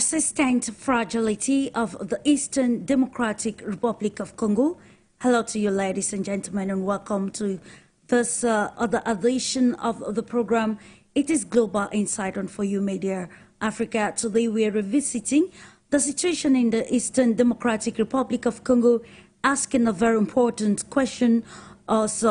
persistent fragility of the Eastern Democratic Republic of Congo. Hello to you, ladies and gentlemen, and welcome to this other edition of the program. It is Global Insight on For You Media Africa. Today we are revisiting the situation in the Eastern Democratic Republic of Congo, asking a very important question as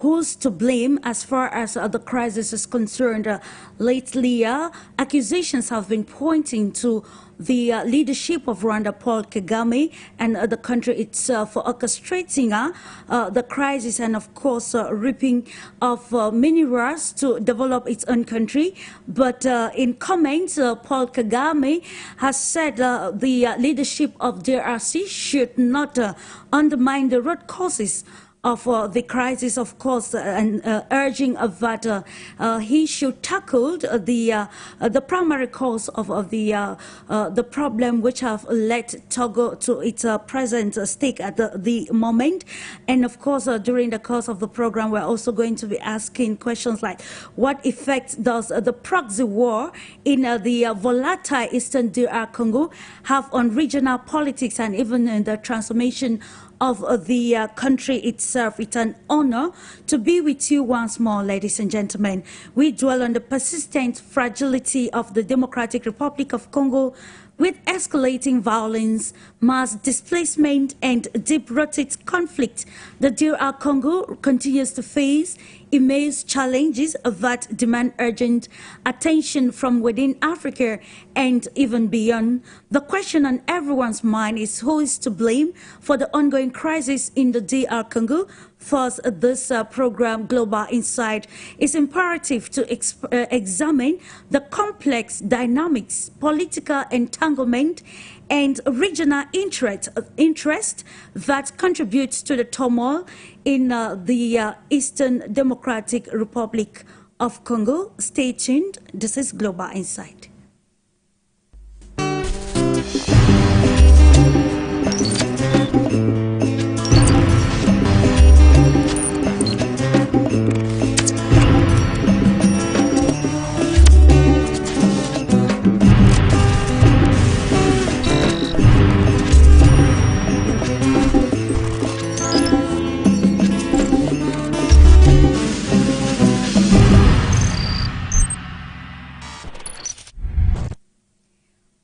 who's to blame as far as the crisis is concerned. Lately, accusations have been pointing to the leadership of Rwanda, Paul Kagame, and the country itself for orchestrating the crisis and, of course, reaping of minerals to develop its own country. But in comments, Paul Kagame has said the leadership of DRC should not undermine the root causes of the crisis, of course, and urging that he should tackle the primary cause of the problem which have led Togo to its present stake at the moment. And of course, during the course of the program, we're also going to be asking questions like, what effect does the proxy war in the volatile Eastern DR Congo have on regional politics and even in the transformation of the country itself? It's an honor to be with you once more, ladies and gentlemen. We dwell on the persistent fragility of the Democratic Republic of Congo, with escalating violence, mass displacement, and deep-rooted conflict. The DR Congo continues to face immense challenges that demand urgent attention from within Africa and even beyond. The question on everyone's mind is who is to blame for the ongoing crisis in the DR Congo. First, this program, Global Insight, is imperative to examine the complex dynamics, political entanglement, and regional interest that contributes to the turmoil in the Eastern Democratic Republic of Congo. Stay tuned. This is Global Insight.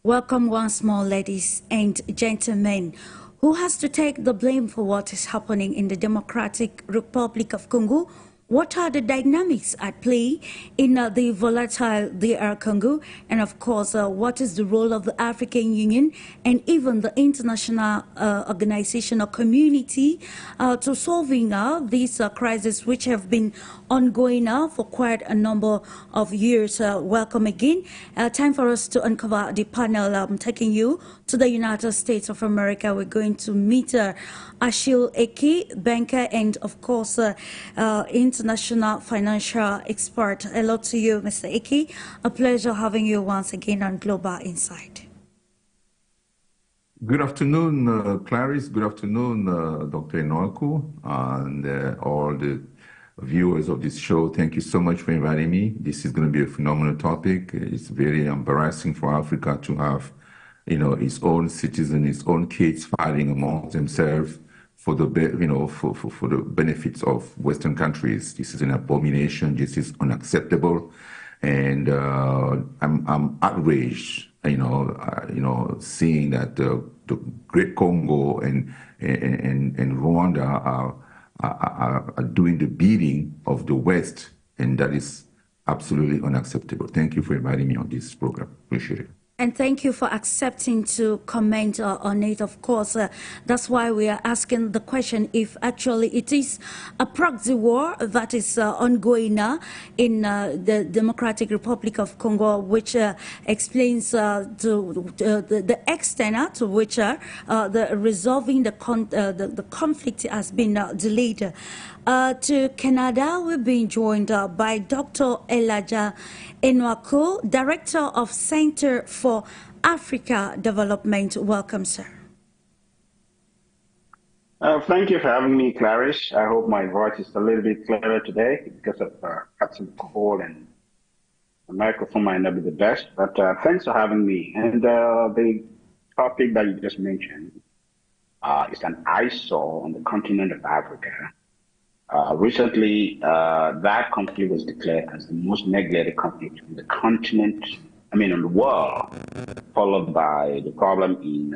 Welcome once more, ladies and gentlemen. Who has to take the blame for what is happening in the Democratic Republic of Congo? What are the dynamics at play in the volatile DR Congo? And of course, what is the role of the African Union and even the international organization or community to solving these crises which have been ongoing now for quite a number of years? Welcome again. Time for us to uncover the panel. I'm taking you to the United States of America. We're going to meet ACHILLE, banker, and of course, international financial expert. Hello to you, Mr. Eke. A pleasure having you once again on Global Insight. Good afternoon, Clarice. Good afternoon, Dr. ENOAKU, and all the viewers of this show. Thank you so much for inviting me. This is going to be a phenomenal topic. It's very embarrassing for Africa to have, its own citizens, its own kids fighting amongst themselves for the for the benefits of Western countries. This is an abomination. This is unacceptable, and I'm outraged. Seeing that the Great Congo and Rwanda are doing the bidding of the West, and that is absolutely unacceptable. Thank you for inviting me on this program. Appreciate it. And thank you for accepting to comment on it. Of course, that's why we are asking the question if actually it is a proxy war that is ongoing in the Democratic Republic of Congo, which explains the extent to which the resolving the conflict has been delayed. To Canada, we've been joined by Dr. Elijah ENOAKU, Director of Center for Africa Development. Welcome, sir. Thank you for having me, Clarice. I hope my voice is a little bit clearer today because I've had some cold and The microphone might not be the best, but thanks for having me. And the topic that you just mentioned is an eyesore on the continent of Africa. Recently, that conflict was declared as the most neglected conflict on the continent, on the world, followed by the problem in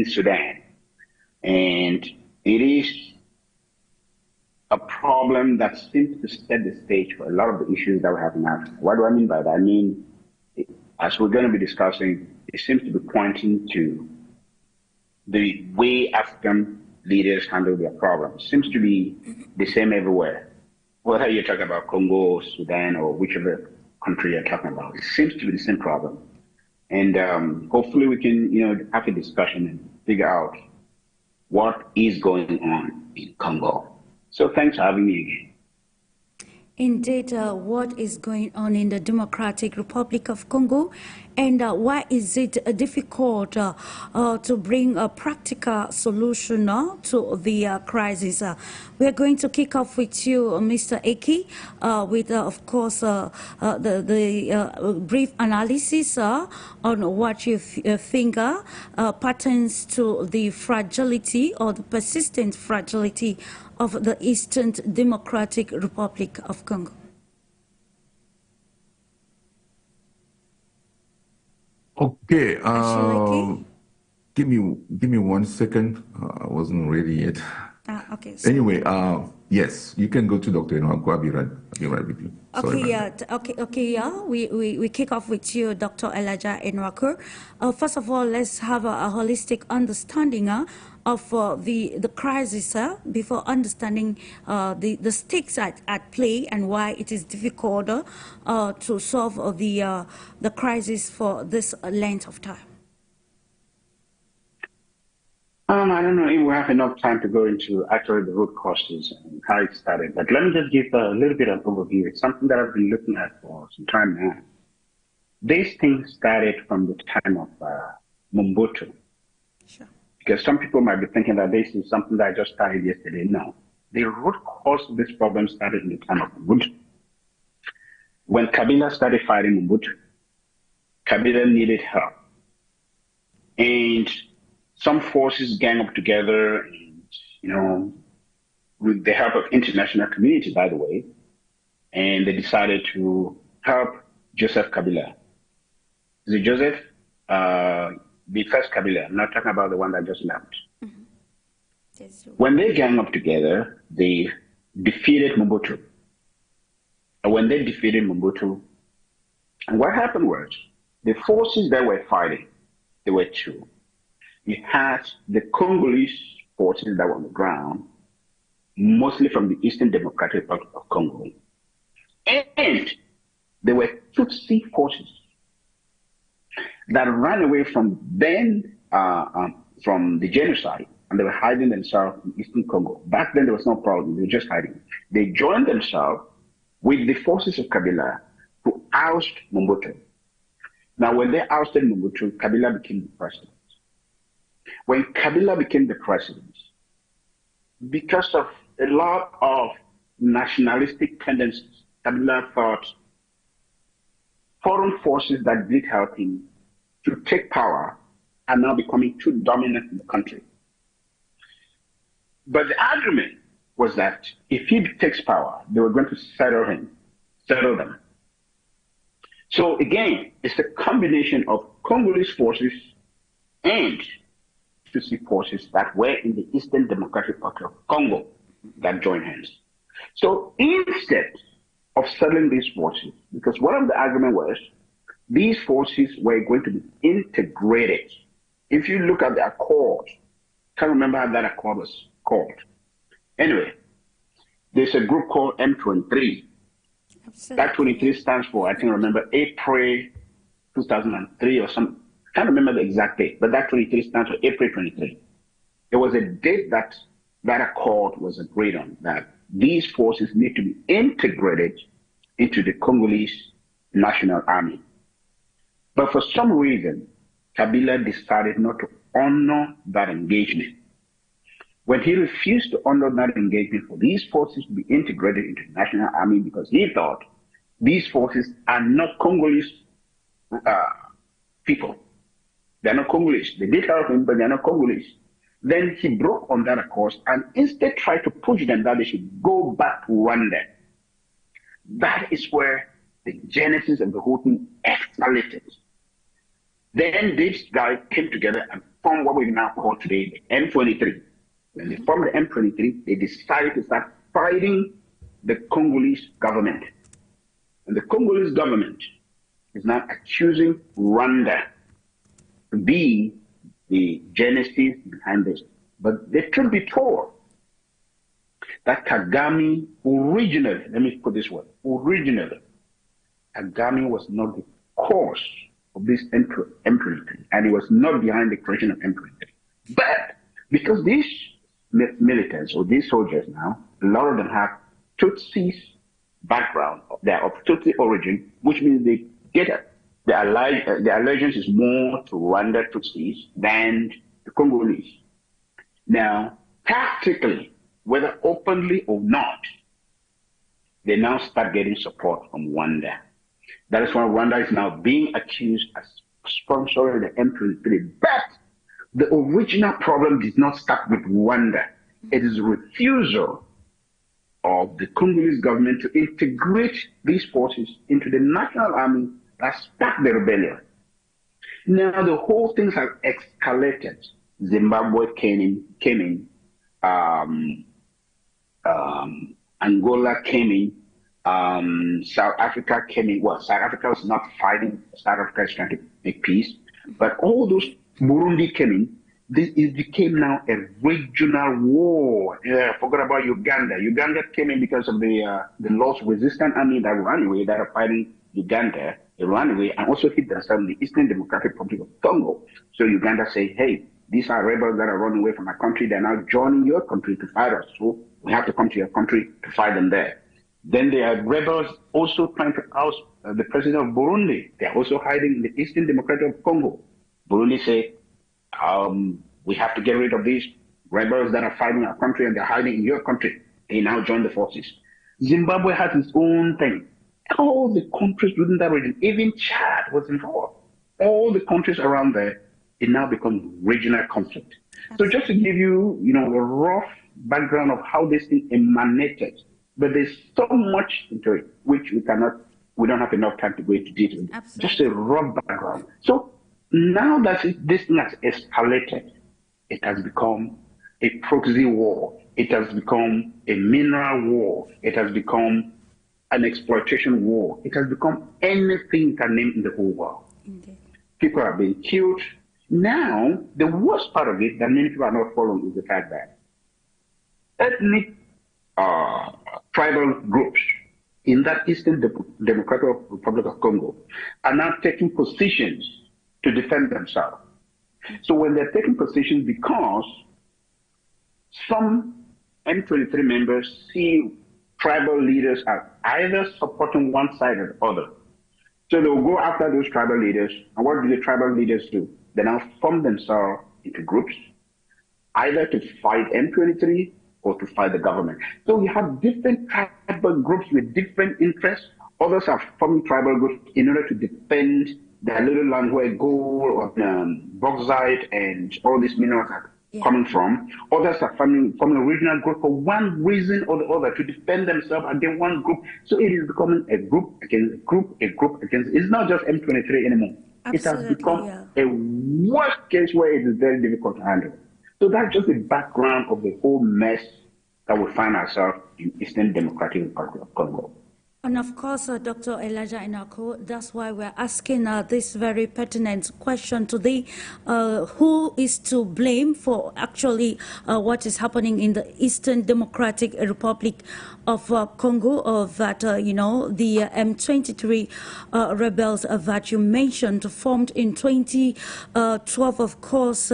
Sudan, and it is a problem that seems to set the stage for a lot of the issues that we have in Africa. What do I mean by that? As we're going to be discussing, it seems to be pointing to the way African leaders handle their problems. It seems to be the same everywhere. Whether you're talking about Congo, Sudan, or whichever country you're talking about, it seems to be the same problem. And hopefully we can, have a discussion and figure out what is going on in Congo. So thanks for having me again. Indeed, what is going on in the Democratic Republic of Congo, and why is it difficult to bring a practical solution to the crisis? We are going to kick off with you, Mr. EKEU, with, of course, the brief analysis on what you think pertains to the fragility or the persistent fragility of the Eastern Democratic Republic of Congo. Okay, give me 1 second. I wasn't ready yet. Okay. Anyway, yes, you can go to Dr. ENOAKU. I'll be right with you. We kick off with you, Dr. Elijah ENOAKU. First of all, let's have a holistic understanding of the crisis before understanding the stakes at play and why it is difficult to solve the crisis for this length of time. I don't know if we have enough time to go into actually the root causes and how it started, but let me just give a little bit of overview. It's something that I've been looking at for some time now. This thing started from the time of Mobutu. Sure. Because some people might be thinking that this is something that I just started yesterday. No. The root cause of this problem started in the time of Mobutu. When Kabila started fighting Mobutu, Kabila needed help. And some forces gang up together and, with the help of international community, by the way, and they decided to help Joseph Kabila. Is it Joseph? The first Kabila. I'm not talking about the one that just left. Mm-hmm. Yes, when they gang up together, they defeated Mobutu. And when they defeated Mobutu, and what happened was, the forces that were fighting, there were two. You had the Congolese forces that were on the ground, mostly from the Eastern Democratic Republic of Congo. And there were Tutsi forces that ran away from from the genocide, and they were hiding themselves in Eastern Congo. Back then, there was no problem. They were just hiding. They joined themselves with the forces of Kabila to oust Mobutu. Now, when they ousted Mobutu, Kabila became the president. When Kabila became the president, because of a lot of nationalistic tendencies, Kabila thought foreign forces that did help him to take power are now becoming too dominant in the country. But the argument was that if he takes power, they were going to settle them. So again, it's a combination of Congolese forces and Tutsi forces that were in the Eastern Democratic Republic of Congo that joined hands. So instead of settling these forces, because one of the arguments was these forces were going to be integrated. If you look at the accord, can't remember how that accord was called. Anyway, there's a group called M23. Absolutely. That 23 stands for, I think, remember, April 2003 or something. Can't remember the exact date, but that 23 stands for April 23. There was a date that accord was agreed on, that these forces need to be integrated into the Congolese National Army. But for some reason, Kabila decided not to honor that engagement. when he refused to honor that engagement for these forces to be integrated into the National Army because he thought these forces are not Congolese people. They're not Congolese. They did help him, but they're not Congolese. Then he broke on that course and instead tried to push them that they should go back to Rwanda. That is where the genesis of the whole thing escalated. Then this guy came together and formed what we now call today the M23. When they formed the M23, they decided to start fighting the Congolese government. And the Congolese government is now accusing Rwanda to be the genesis behind this. But the truth be told, that Kagame originally, let me put this word, originally, Kagame was not the cause of this M23, and he was not behind the creation of M23. But because these militants or these soldiers now, a lot of them have Tutsis background, they're of Tutsi origin, which means they get their allegiance is more to Rwanda Tutsis than the Congolese. Now, tactically, whether openly or not, they now start getting support from Rwanda. That is why Rwanda is now being accused as sponsoring the M23. But the original problem did not start with Rwanda. It is refusal of the Congolese government to integrate these forces into the national army that sparked the rebellion. Now the whole thing has escalated. Zimbabwe came in, Angola came in, South Africa came in. Well, South Africa was not fighting. South Africa is trying to make peace. But all those, Burundi came in. It became now a regional war. Forgot about Uganda. Uganda came in because of the lost resistance army that ran away, that are fighting Uganda. They ran away and also hit themselves in the Eastern Democratic Republic of Congo. So Uganda say, hey, these are rebels that are running away from our country. They're now joining your country to fight us. So we have to come to your country to fight them there. Then there are rebels also trying to oust the president of Burundi. They're also hiding in the Eastern Democratic of Congo. Burundi say, we have to get rid of these rebels that are fighting our country and they're hiding in your country. They now join the forces. Zimbabwe has its own thing. All the countries within that region, even Chad was involved. All the countries around there, it now becomes regional conflict. So just to give you, a rough background of how this thing emanated, but there's so much into it, which we don't have enough time to go into detail. Absolutely. Just a rough background. So now that this thing has escalated, it has become a proxy war. It has become a mineral war. It has become an exploitation war. It has become anything you can name in the whole world. Indeed. People are being killed. Now, the worst part of it that many people are not following is the fact that ethnic tribal groups in that Eastern Democratic Republic of Congo are now taking positions to defend themselves. So when they're taking positions, because some M23 members see tribal leaders as either supporting one side or the other. So they'll go after those tribal leaders. And what do the tribal leaders do? They now form themselves into groups, either to fight M23 or to fight the government. So we have different tribal groups with different interests. Others are forming tribal groups in order to defend their little land where gold, bauxite, and all these minerals are coming from. Others are forming a regional group for one reason or the other to defend themselves against one group. So it is becoming a group against a group, against. It's not just M23 anymore. Absolutely, it has become a worst case where it is very difficult to handle. So that's just the background of the whole mess that we find ourselves in Eastern Democratic Republic of Congo. And of course, Dr. Elijah ENOAKU, that's why we're asking this very pertinent question today. Who is to blame for actually what is happening in the Eastern Democratic Republic of Congo, of that, the M23 rebels that you mentioned formed in 2012, of course,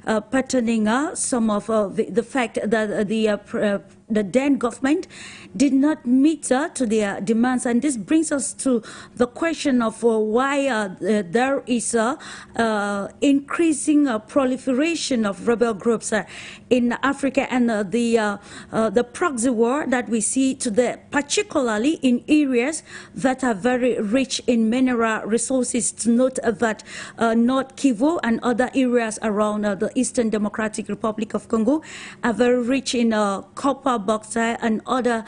patterning some of the fact that the the then government did not meet to their demands. And this brings us to the question of why there is increasing proliferation of rebel groups in Africa, and the proxy war that we see today, particularly in areas that are very rich in mineral resources. To note that North Kivu and other areas around the Eastern Democratic Republic of Congo are very rich in copper, bauxite, and other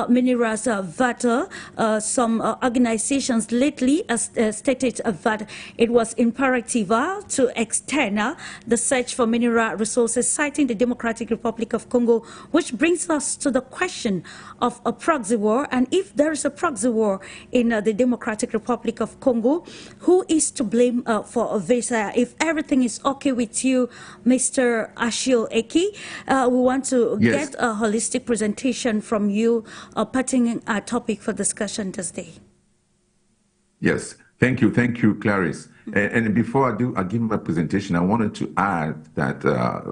minerals that some organizations lately stated that it was imperative to extend the search for mineral resources, citing the Democratic Republic of Congo, which brings us to the question of a proxy war. And if there is a proxy war in the Democratic Republic of Congo, who is to blame for this? If everything is okay with you, Mr. Achille, we want to get a holistic presentation from you pertaining our topic for discussion this day. Yes, thank you, Clarice. And before I give my presentation, I wanted to add that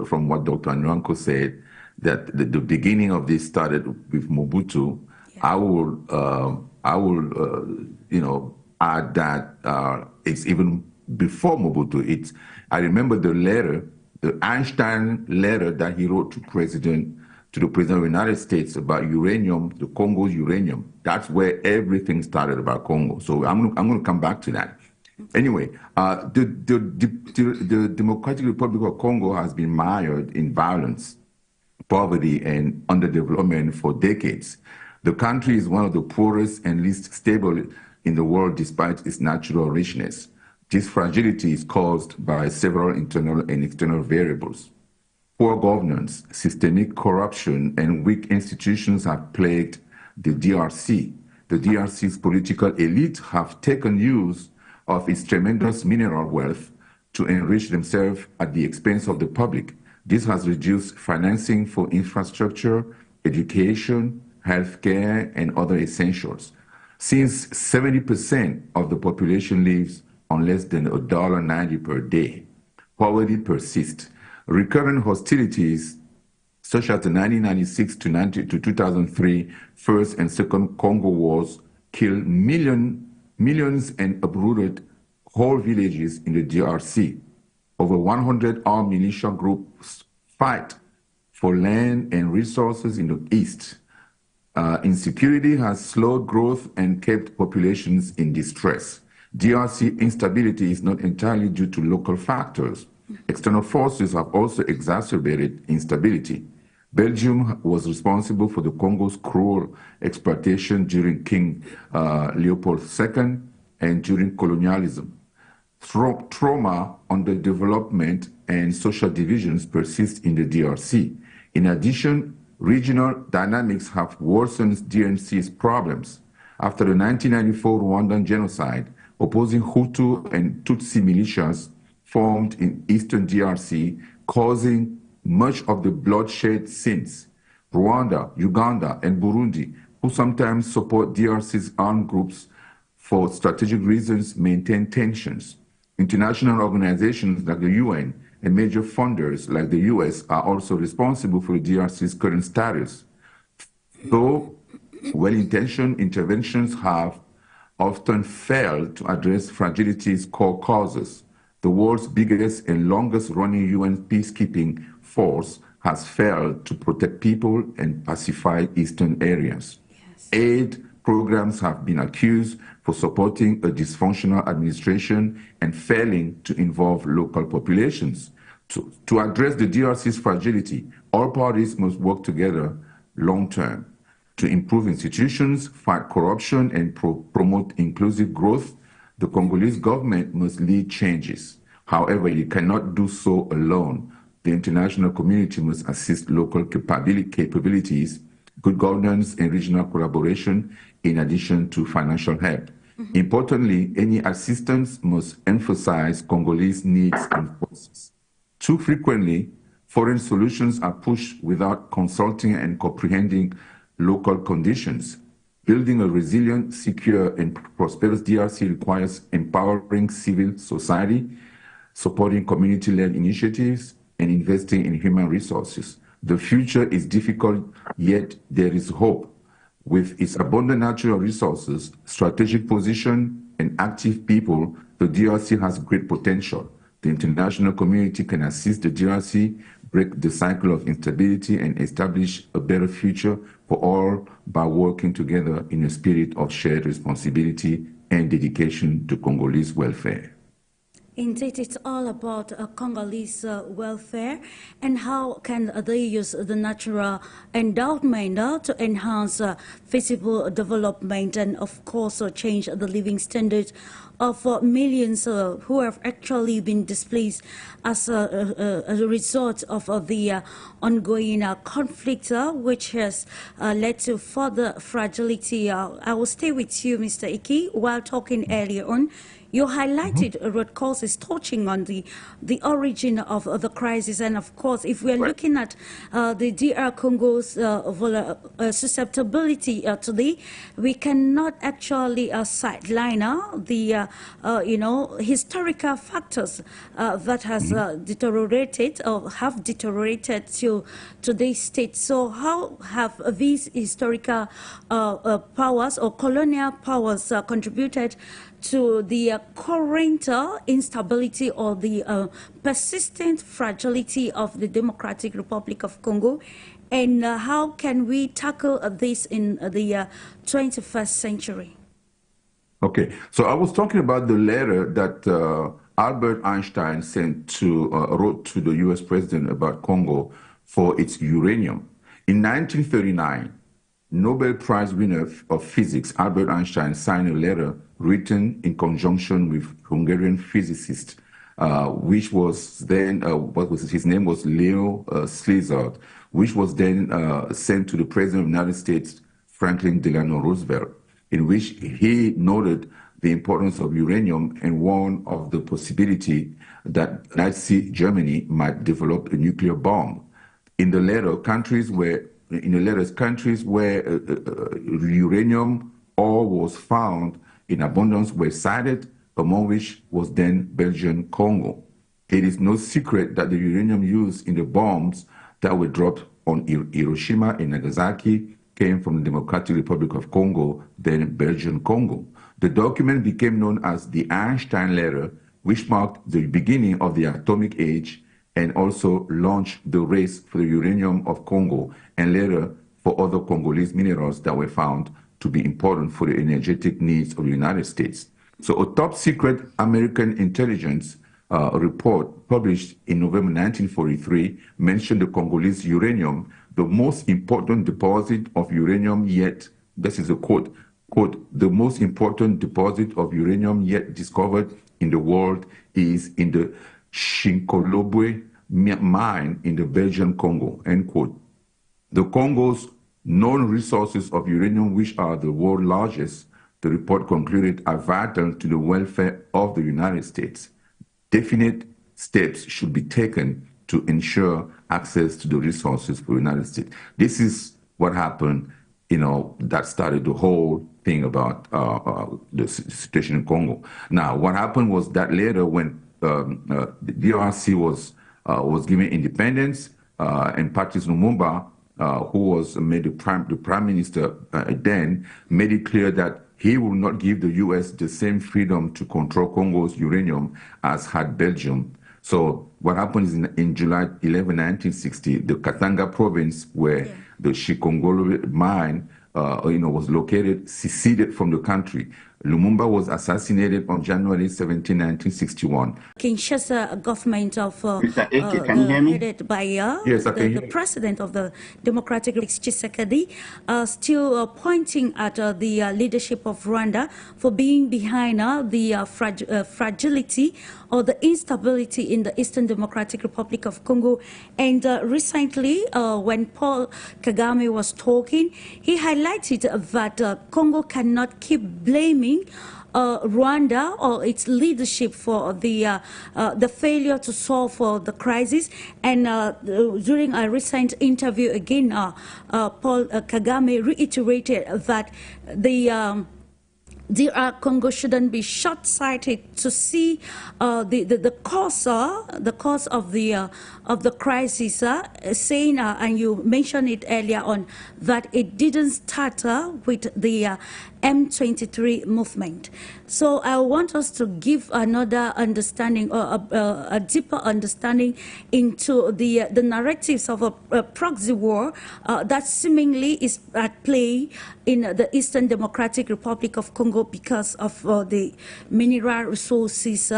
from what Dr. Nwanko said, that the beginning of this started with Mobutu. I will add that it's even before Mobutu. I remember the letter, the Einstein letter that he wrote to the President of the United States about uranium, the Congo's uranium. That's where everything started about Congo. So I'm going to come back to that. Anyway, the Democratic Republic of Congo has been mired in violence, poverty, and underdevelopment for decades. The country is one of the poorest and least stable in the world despite its natural richness. This fragility is caused by several internal and external variables. Poor governance, systemic corruption, and weak institutions have plagued the DRC. The DRC's political elite have taken use of its tremendous mineral wealth to enrich themselves at the expense of the public. This has reduced financing for infrastructure, education, healthcare, and other essentials. Since 70% of the population lives on less than $1.90 per day, poverty persists. Recurrent hostilities, such as the 1996 to 2003 First and Second Congo Wars, killed millions and uprooted whole villages in the DRC. Over 100 armed militia groups fight for land and resources in the east. Insecurity has slowed growth and kept populations in distress. DRC instability is not entirely due to local factors. External forces have also exacerbated instability. Belgium was responsible for the Congo's cruel exploitation during King Leopold II and during colonialism. Trauma, underdevelopment, and social divisions persist in the DRC. In addition, regional dynamics have worsened DRC's problems. After the 1994 Rwandan genocide, opposing Hutu and Tutsi militias formed in eastern DRC, causing much of the bloodshed since. Rwanda, Uganda, and Burundi, who sometimes support DRC's armed groups for strategic reasons, maintain tensions. International organizations like the UN and major funders like the US are also responsible for the DRC's current status. Though well-intentioned interventions have often failed to address fragility's core causes. The world's biggest and longest-running UN peacekeeping force has failed to protect people and pacify eastern areas. Yes. Aid programs have been accused for supporting a dysfunctional administration and failing to involve local populations. To address the DRC's fragility, all parties must work together long-term to improve institutions, fight corruption, and promote inclusive growth. The Congolese government must lead changes. However, it cannot do so alone. The international community must assist local capabilities, good governance, and regional collaboration, in addition to financial help. Importantly, any assistance must emphasize Congolese needs and forces. Too frequently, foreign solutions are pushed without consulting and comprehending local conditions. Building a resilient, secure, and prosperous DRC requires empowering civil society, supporting community-led initiatives, and investing in human resources. The future is difficult, yet there is hope. With its abundant natural resources, strategic position, and active people, the DRC has great potential. The international community can assist the DRC break the cycle of instability and establish a better future for all by working together in a spirit of shared responsibility and dedication to Congolese welfare. Indeed, it's all about Congolese welfare and how can they use the natural endowment to enhance feasible development and, of course, change the living standards of millions who have actually been displaced as a result of the ongoing conflict, which has led to further fragility. I will stay with you, Mr. Iki, while talking earlier on. You highlighted root causes, touching on the origin of the crisis. And of course, if we're looking at the DR Congo's susceptibility today, we cannot actually sideline the historical factors that has deteriorated or have deteriorated to today's state. So how have these historical powers or colonial powers contributed to the current instability or the persistent fragility of the Democratic Republic of Congo? And how can we tackle this in the 21st century? Okay, so I was talking about the letter that Albert Einstein wrote to the US president about Congo for its uranium. In 1939, Nobel Prize winner of physics Albert Einstein signed a letter written in conjunction with Hungarian physicist, which was then, his name was Leo Szilard, which was then sent to the President of the United States, Franklin Delano Roosevelt, in which he noted the importance of uranium and warned of the possibility that Nazi Germany might develop a nuclear bomb. In the letter, countries where uranium ore was found in abundance were cited, among which was then Belgian Congo. It is no secret that the uranium used in the bombs that were dropped on Hiroshima and Nagasaki came from the Democratic Republic of Congo, then Belgian Congo. The document became known as the Einstein Letter, which marked the beginning of the atomic age and also launched the race for the uranium of Congo and later for other Congolese minerals that were found to be important for the energetic needs of the United States. So a top secret American intelligence report published in November 1943 mentioned the Congolese uranium, the most important deposit of uranium yet, this is a quote, the most important deposit of uranium yet discovered in the world is in the Shinkolobwe mine in the Belgian Congo, end quote. The Congo's known resources of uranium, which are the world's largest, the report concluded, are vital to the welfare of the United States. Definite steps should be taken to ensure access to the resources for the United States. This is what happened, that started the whole thing about the situation in Congo. Now, what happened was that later when the DRC was given independence, and Patrice Lumumba, who was made the prime minister then, made it clear that he will not give the U.S. the same freedom to control Congo's uranium as had Belgium. So what happened is in July 11, 1960, the Katanga province, where the Shikongolo mine was located, seceded from the country. Lumumba was assassinated on January 17, 1961. Kinshasa government of Mr. Eke, can you hear me? headed by Yes, I can the president of the Democratic Republic, Tshisekedi, still pointing at the leadership of Rwanda for being behind the fragility or the instability in the Eastern Democratic Republic of Congo. And recently, when Paul Kagame was talking, he highlighted that Congo cannot keep blaming Rwanda or its leadership for the failure to solve the crisis. And during a recent interview again, Paul Kagame reiterated that the DR Congo shouldn't be short-sighted to see the cause of the crisis, saying, and you mentioned it earlier on, that it didn't start with the M23 movement. So I want us to give another understanding, or a deeper understanding into the narratives of a proxy war that seemingly is at play in the Eastern Democratic Republic of Congo because of the mineral resources,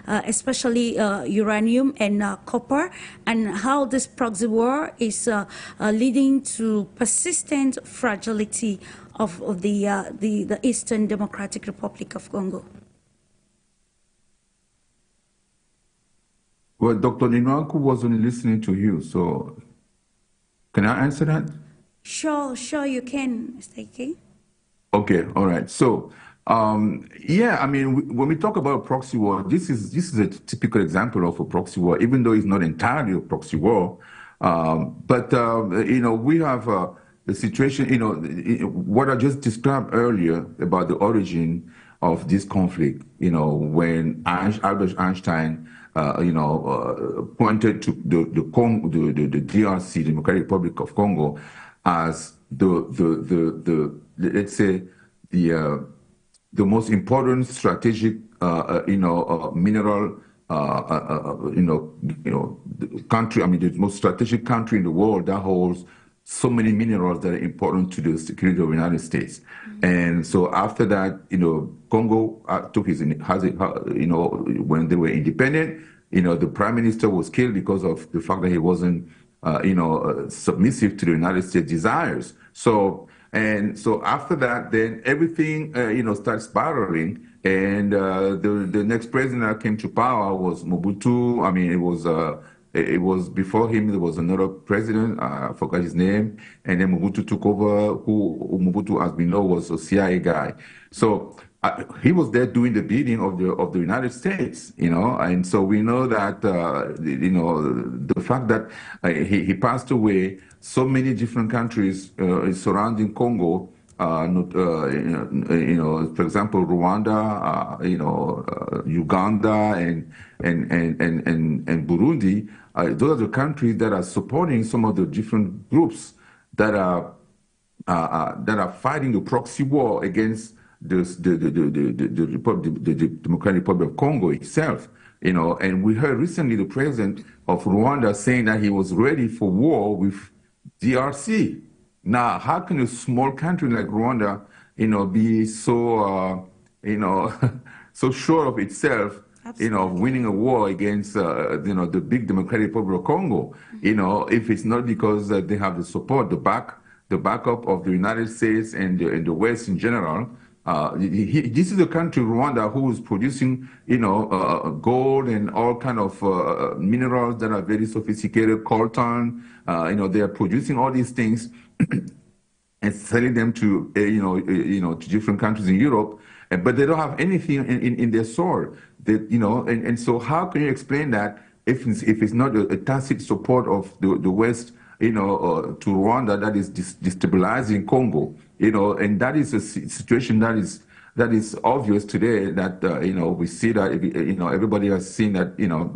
especially uranium and copper, and how this proxy war is leading to persistent fragility of the Eastern Democratic Republic of Congo. Well, Dr. ENOAKU was only listening to you, so can I answer that? Sure, you can, Mr. Ike. Okay, all right. So, yeah, I mean, when we talk about proxy war, this is a typical example of a proxy war, even though it's not entirely a proxy war. But you know, we have the situation, you know, what I just described earlier about the origin of this conflict, you know, when Albert Einstein, you know, pointed to the DRC, Democratic Republic of Congo, as let's say the most important strategic, you know, mineral, country. I mean, the most strategic country in the world that holds so many minerals that are important to the security of the United States. And so after that, you know, Congo you know, when they were independent, you know, the prime minister was killed because of the fact that he wasn't, you know, submissive to the United States desires. So after that, then everything, you know, starts spiraling. And the next president that came to power was Mobutu. I mean, it was before him, there was another president, I forgot his name, and then Mobutu took over, who Mobutu, as we know, was a CIA guy. So he was there doing the bidding of the United States, you know, and so we know that, you know, the fact that he passed away, so many different countries surrounding Congo, you know, for example, Rwanda, you know, Uganda, and Burundi. Those are the countries that are supporting some of the different groups that are fighting the proxy war against the Democratic Republic of Congo itself. You know, and we heard recently the president of Rwanda saying that he was ready for war with DRC. Now, how can a small country like Rwanda, you know, be so, you know, so sure of itself, absolutely, you know, winning a war against, you know, the big Democratic Republic of Congo, you know, if it's not because they have the support, the backup of the United States and the West in general. This is a country, Rwanda, who is producing, you know, gold and all kind of minerals that are very sophisticated, coltan. You know, they are producing all these things and selling them to, you know, to different countries in Europe, but they don't have anything in their soil. You know, and so how can you explain that if it's not a tacit support of the West, you know, to Rwanda, that is destabilizing Congo, you know, and that is a situation that is obvious today. That you know, we see that, you know, everybody has seen that, you know,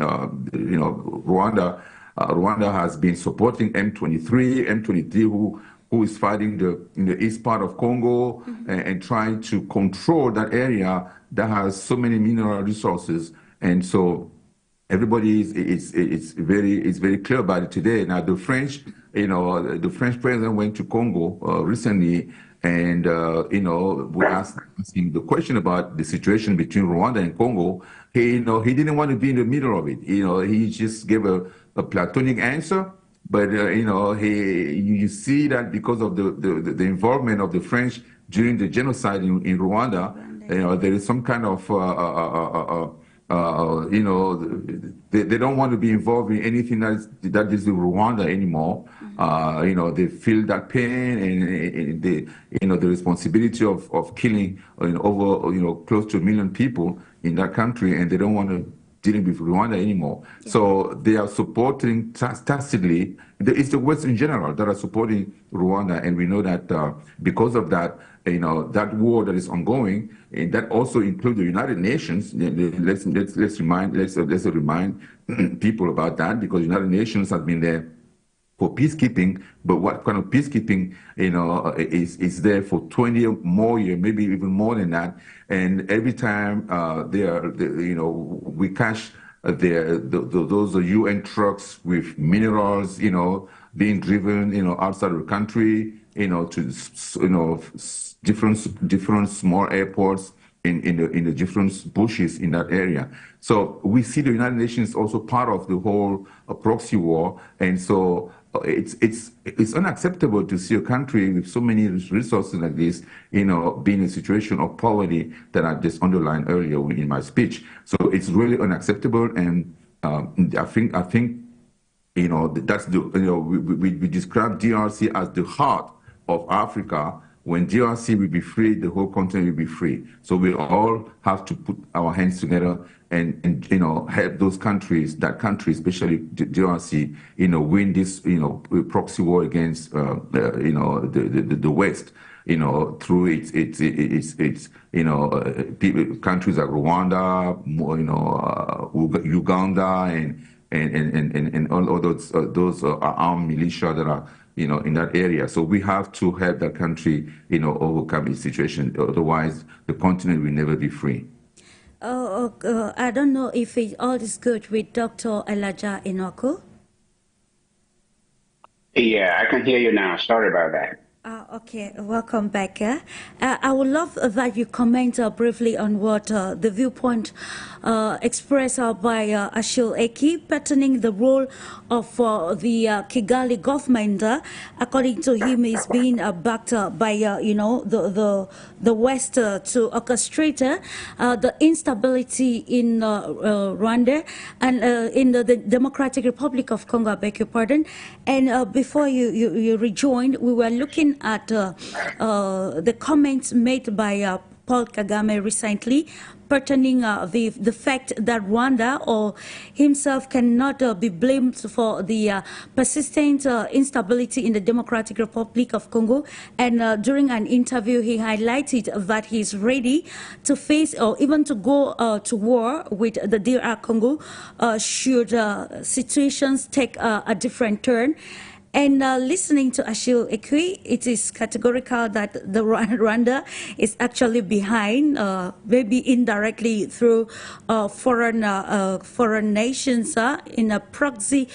Rwanda has been supporting M23, who is fighting in the east part of Congo, and trying to control that area that has so many mineral resources. And so everybody is very clear about it today. Now the French, you know, the French president went to Congo recently, and you know, we asked him the question about the situation between Rwanda and Congo. He didn't want to be in the middle of it. You know, he just gave a platonic answer. But you know, you see that because of the involvement of the French during the genocide in Rwanda, you know, there is some kind of you know, they don't want to be involved in anything that is in Rwanda anymore. You know, they feel that pain and the, you know, the responsibility of killing, you know, over, you know, close to 1 million people in that country, and they don't want to dealing with Rwanda anymore. Yeah. So they are supporting tacitly. It's the West in general that are supporting Rwanda, and we know that because of that, that war that is ongoing, and that also includes the United Nations. Let's remind people about that, because the United Nations has been there for peacekeeping, but what kind of peacekeeping, is there for 20 more years, maybe even more than that. And every time we catch those UN trucks with minerals, being driven, outside of the country, to, different small airports in the different bushes in that area. So we see the United Nations also part of the whole proxy war, and so it's unacceptable to see a country with so many resources like this, being in a situation of poverty that I just underlined earlier in my speech. So it's really unacceptable, and I think that's the we describe DRC as the heart of Africa. When DRC will be free, the whole continent will be free. So we all have to put our hands together and help those countries, especially DRC, win this, proxy war against, the West, through its countries like Rwanda, Uganda, and all those armed militia that are, in that area. So we have to help that country, overcome its situation. Otherwise, the continent will never be free. I don't know if all is good with Dr. Elijah ENOAKU. Yeah, I can hear you now. Sorry about that. Okay, welcome back. I would love that you comment briefly on what the viewpoint expressed by ACHILLE pertaining the role of the Kigali government. According to him, is being backed by the West to orchestrate the instability in Rwanda and in the Democratic Republic of Congo. I beg your pardon. And before you rejoined, we were looking at the comments made by Paul Kagame recently pertaining the fact that Rwanda or himself cannot be blamed for the persistent instability in the Democratic Republic of Congo. And during an interview, he highlighted that he is ready to face or even to go to war with the DR Congo should situations take a different turn. And listening to ACHILLE, it is categorical that the Rwanda is actually behind, maybe indirectly through foreign nations in a proxy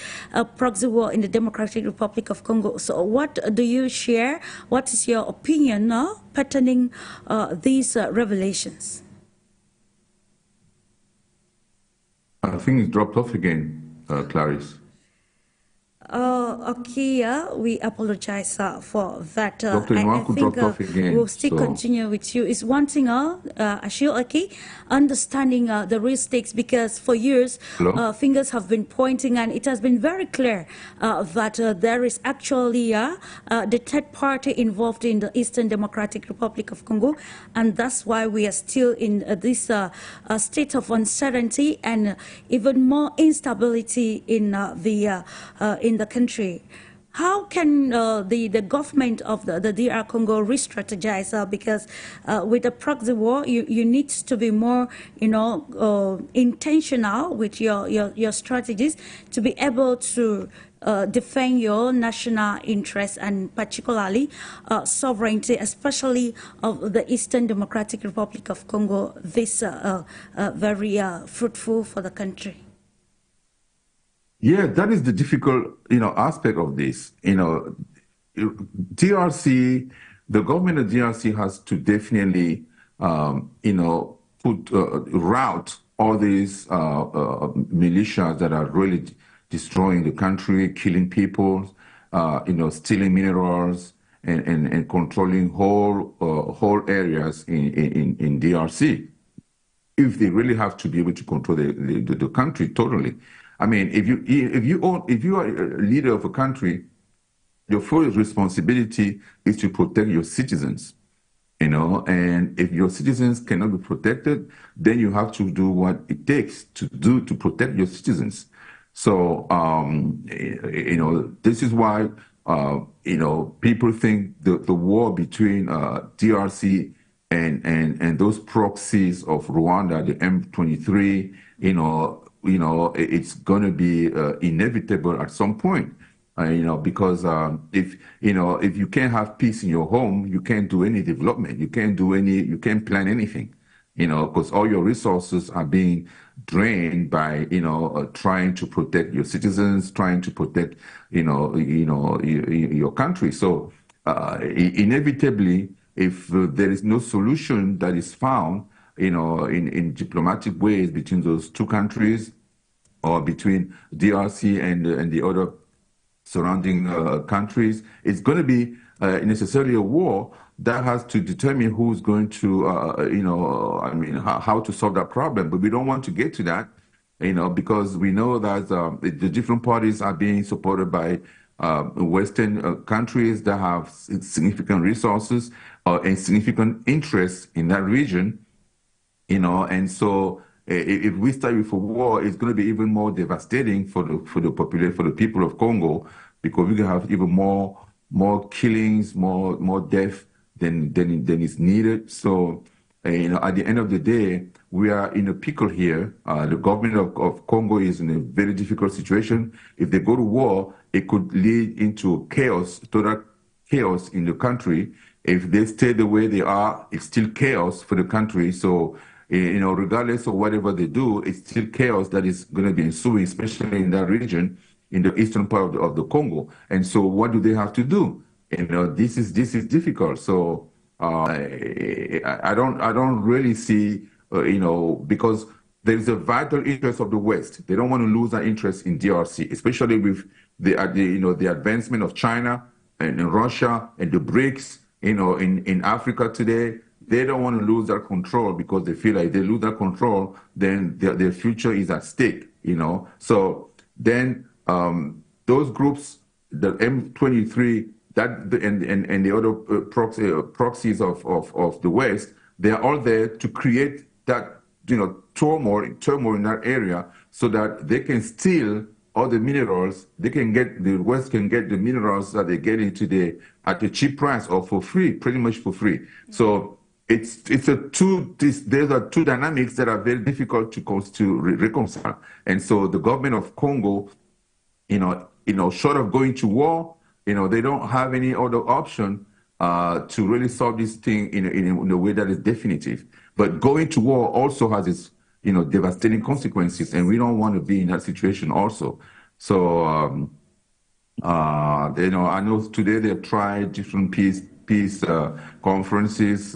war in the Democratic Republic of Congo. So what do you share? What is your opinion pertaining these revelations? I think it's dropped off again, Clarice. Okay, we apologize for that. Dr. ENOAKU dropped off again. We'll still continue with you. It's one thing, ACHILLE, understanding the real stakes, because for years fingers have been pointing, and it has been very clear that there is actually the third party involved in the Eastern Democratic Republic of Congo, and that's why we are still in this state of uncertainty and even more instability in the country. How can the government of the DR Congo re-strategize? Because with the proxy war, you need to be more, intentional with your strategies to be able to defend your national interests and particularly sovereignty, especially of the Eastern Democratic Republic of Congo. This very fruitful for the country. Yeah, that is the difficult, aspect of this. DRC, the government of DRC has to definitely, route all these militias that are really destroying the country, killing people, stealing minerals, and controlling whole areas in DRC. If they really have to be able to control the country totally. I mean, if you are a leader of a country, your first responsibility is to protect your citizens. and if your citizens cannot be protected, then you have to do what it takes to protect your citizens. So, this is why, people think the war between DRC and those proxies of Rwanda, the M23, it's going to be inevitable at some point. Because if you can't have peace in your home, you can't do any development. You can't plan anything, because all your resources are being drained by, trying to protect your citizens, trying to protect, your country. So inevitably, if there is no solution that is found, in diplomatic ways between those two countries, or between DRC and the other surrounding countries, it's going to be necessarily a war that has to determine who's going to, how to solve that problem. But we don't want to get to that, because we know that the different parties are being supported by Western countries that have significant resources and significant interests in that region, and so if we start with a war, it's going to be even more devastating for the population, for the people of Congo, because we're going to have even more killings, more death than is needed. So, at the end of the day, we are in a pickle here. The government of Congo is in a very difficult situation. If they go to war, it could lead into chaos, total chaos in the country. If they stay the way they are, it's still chaos for the country. So, regardless of whatever they do, it's still chaos that is going to be ensuing, especially in that region, in the eastern part of the Congo. And so, what do they have to do? This is difficult. So, I don't really see, because there is a vital interest of the West. They don't want to lose that interest in DRC, especially with the advancement of China and Russia and the BRICS, in Africa today. They don't want to lose that control, because they feel like they lose that control, then their future is at stake, So then those groups, the M23, and the other proxies of the West, they are all there to create that, turmoil in that area, so that they can steal all the minerals. The West can get the minerals that they get today at a cheap price or for free, pretty much for free. So there's are two dynamics that are very difficult to reconcile. And so the government of Congo, short of going to war, they don't have any other option to really solve this thing in a way that is definitive. But going to war also has its, devastating consequences, and we don't want to be in that situation also. So, I know today they've tried different peace conferences,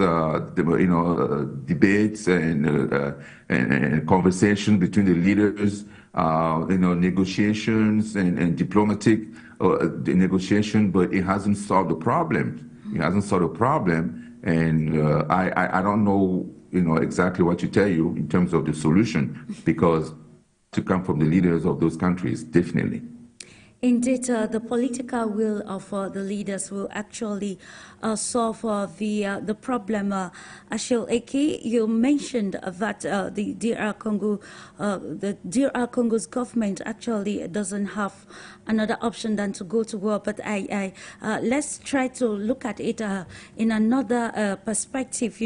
debates and conversations between the leaders, negotiations and diplomatic negotiation, but it hasn't solved the problem. It hasn't solved the problem, and I don't know, exactly what to tell you in terms of the solution, because to come from the leaders of those countries, definitely. Indeed, the political will of the leaders will actually solve the problem. Achille Eke, you mentioned that the DR Congo's government actually doesn't have another option than to go to war. But let's try to look at it in another perspective.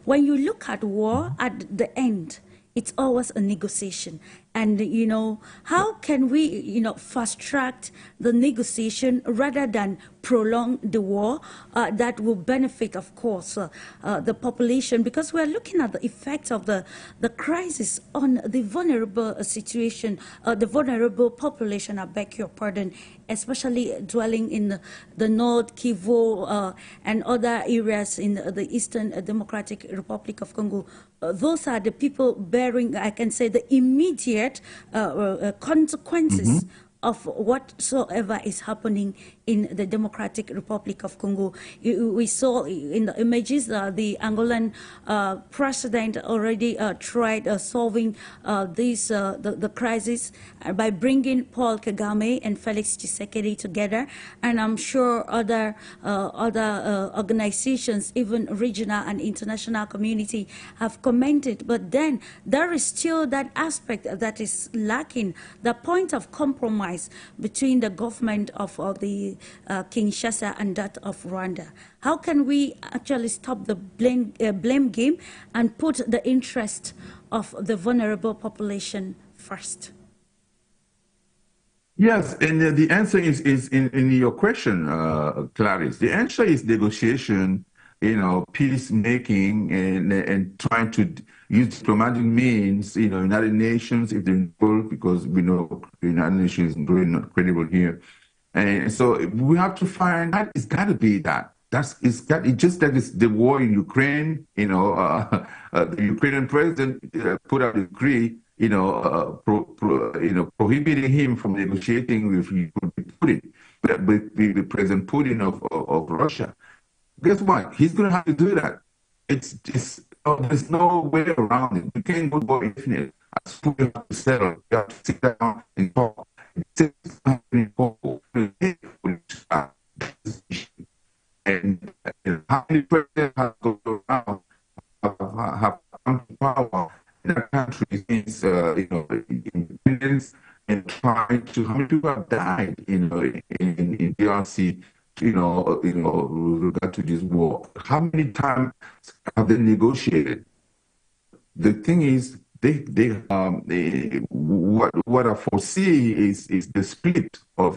When you look at war, at the end, it's always a negotiation. And, how can we, fast track the negotiation rather than prolong the war that will benefit, of course, the population? Because we're looking at the effects of the crisis on the vulnerable situation, the vulnerable population, I beg your pardon, especially dwelling in the North Kivu and other areas in the Eastern Democratic Republic of Congo. Those are the people bearing, I can say, the immediate consequences of whatsoever is happening in the Democratic Republic of Congo. We saw in the images the Angolan president already tried solving the crisis by bringing Paul Kagame and Felix Tshisekedi together, and I'm sure other organizations, even regional and international community, have commented. But then there is still that aspect that is lacking, the point of compromise between the government of the Kinshasa and that of Rwanda. How can we actually stop the blame game and put the interest of the vulnerable population first? Yes, and the answer is in your question, Clarice. The answer is negotiation, peacemaking, and trying to use diplomatic means, United Nations, if they're involved, because we know the United Nations is very credible here. And so we have to find that it's got to be that. It's just that it's the war in Ukraine, the Ukrainian president put out a decree, prohibiting him from negotiating with Putin, with President Putin of Russia. Guess what? He's going to have to do that. There's no way around it. You can't go infinite. As we have to settle, you have to sit down and talk. And how many presidents have gone around have come to power in that country since independence, and trying to, how many people have died in DRC, with regard to this war? How many times have they negotiated? The thing is, what I foresee is the split of,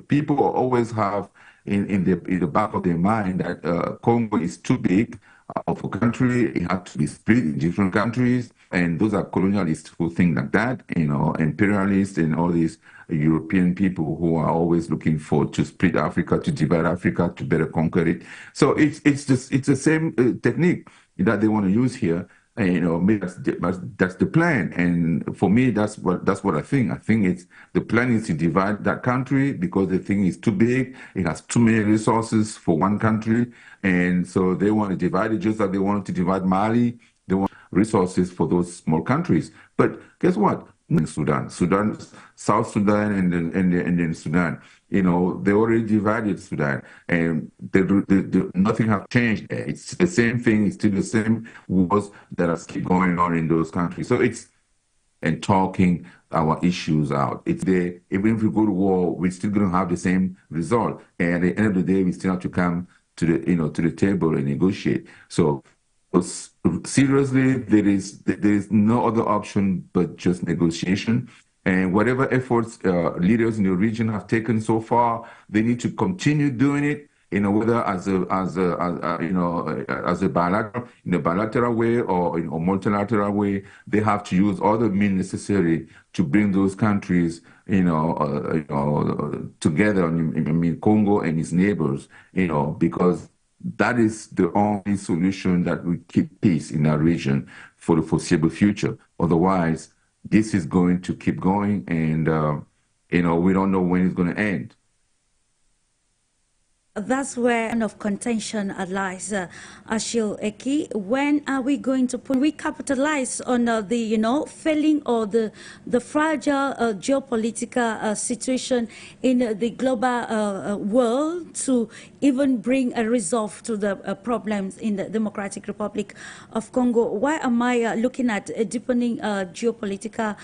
people always have in the back of their mind that Congo is too big of a country. It had to be split in different countries, and those are colonialists who think like that, imperialists and all these European people who are always looking to split Africa, to divide Africa, to better conquer it. So it's the same technique that they want to use here. Maybe that's the plan, and for me, that's what I think. I think the plan is to divide that country because the thing is too big. It has too many resources for one country, and so they want to divide it just like they wanted to divide Mali. They want resources for those small countries. But guess what? Sudan, South Sudan, and then Sudan. They already divided Sudan, and nothing has changed there. It's the same thing. It's still the same wars that are keep going on in those countries. So and talking our issues out. It's there. Even if we go to war, we're still going to have the same result. And at the end of the day, we still have to come to the table and negotiate. So seriously, there is no other option but just negotiation. And whatever efforts leaders in the region have taken so far, they need to continue doing it. Whether as a bilateral way or in a multilateral way, they have to use all the means necessary to bring those countries, together. Congo and its neighbors, because that is the only solution that will keep peace in our region for the foreseeable future. Otherwise, this is going to keep going, and we don't know when it's going to end. That's where kind of contention lies, ACHILLE. When are we going to capitalize on the failing or the fragile geopolitical situation in the global world to even bring a resolve to the problems in the Democratic Republic of Congo? Why am I looking at a deepening geopolitical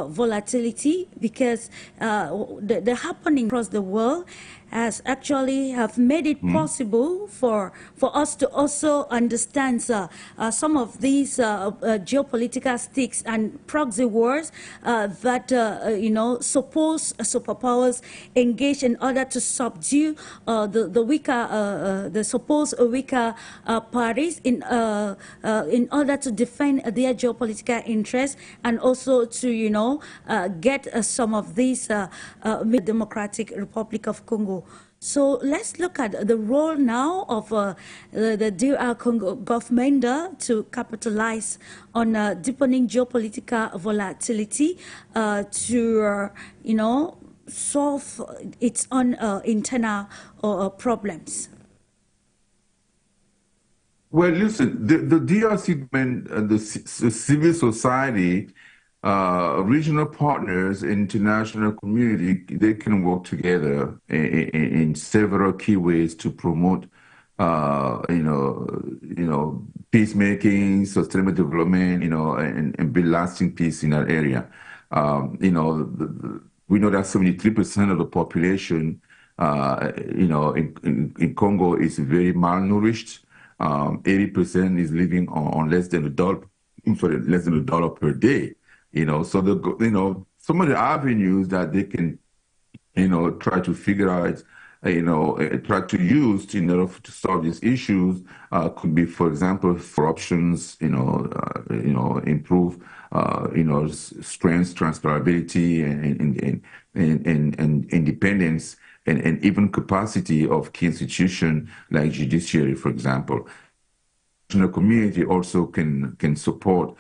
volatility? Because the happening across the world has actually have made it possible for us to also understand some of these geopolitical stakes and proxy wars that suppose superpowers engage in order to subdue the weaker, the supposed weaker parties in order to defend their geopolitical interests, and also to get some of these Democratic Republic of Congo So let's look at the role now of the DR Congo government to capitalize on deepening geopolitical volatility to, solve its own internal problems. Well, listen, the DRC government, the civil society, regional partners, international community, they can work together in several key ways to promote, peacemaking, sustainable development, and build lasting peace in that area. We know that 73% of the population, in Congo is very malnourished. 80% is living on less than $1 per day. So some of the avenues that they can, try to figure out, try to use in order to solve these issues could be, for example, corruptions, improve, strength, transferability, and independence, and even capacity of key institutions like judiciary, for example. The community also can support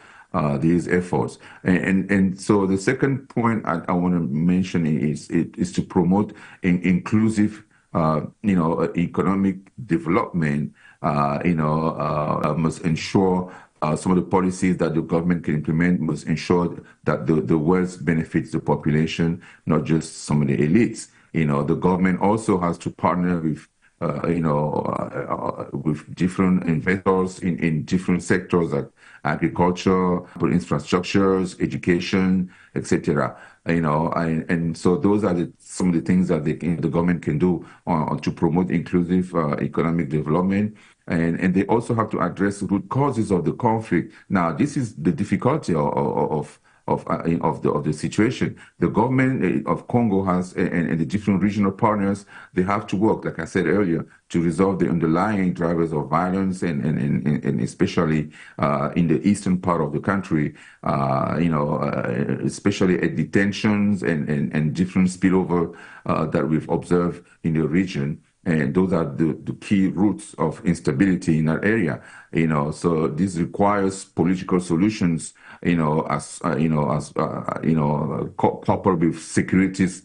these efforts. And so the second point I want to mention is to promote inclusive, economic development. Must ensure some of the policies that the government can implement must ensure that the wealth benefits the population, not just some of the elites. The government also has to partner with with different investors in different sectors like agriculture, infrastructures, education, etc. And so those are some of the things that the government can do to promote inclusive economic development. And they also have to address the root causes of the conflict. Now, this is the difficulty of the situation. The government of Congo has, and the different regional partners, they have to work, like I said earlier, to resolve the underlying drivers of violence, and especially in the eastern part of the country, especially at detentions and different spillover that we've observed in the region. And those are the key roots of instability in that area. So this requires political solutions, coupled with securities,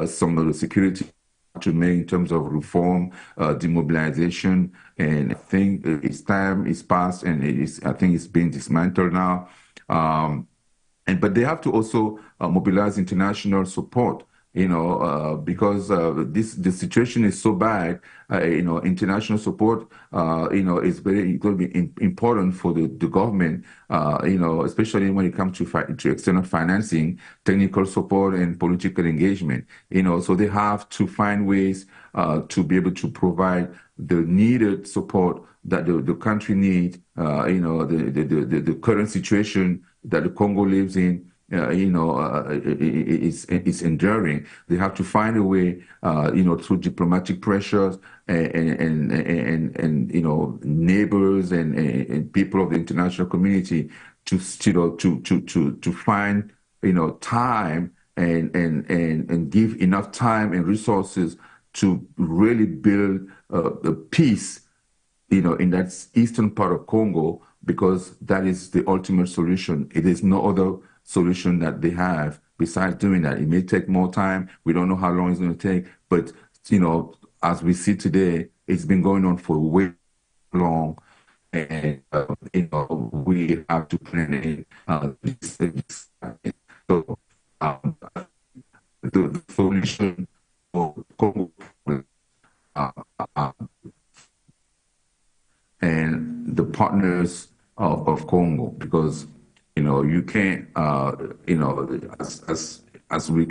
some of the security to make in terms of reform, demobilization. And I think its time is past, and I think it's being dismantled now. But they have to also mobilize international support. Because the situation is so bad, international support, is going to be important for the government, especially when it comes to external financing, technical support, and political engagement. So they have to find ways to be able to provide the needed support that the country needs. The current situation that the Congo lives in, it's enduring. They have to find a way, through diplomatic pressures and neighbors and people of the international community to find, time and give enough time and resources to really build a peace, in that eastern part of Congo, because that is the ultimate solution. It is no other solution that they have besides doing that. It may take more time. We don't know how long it's going to take, but as we see today, it's been going on for way long, and we have to plan in these things. So the solution for Congo and the partners of Congo, because you can't, as we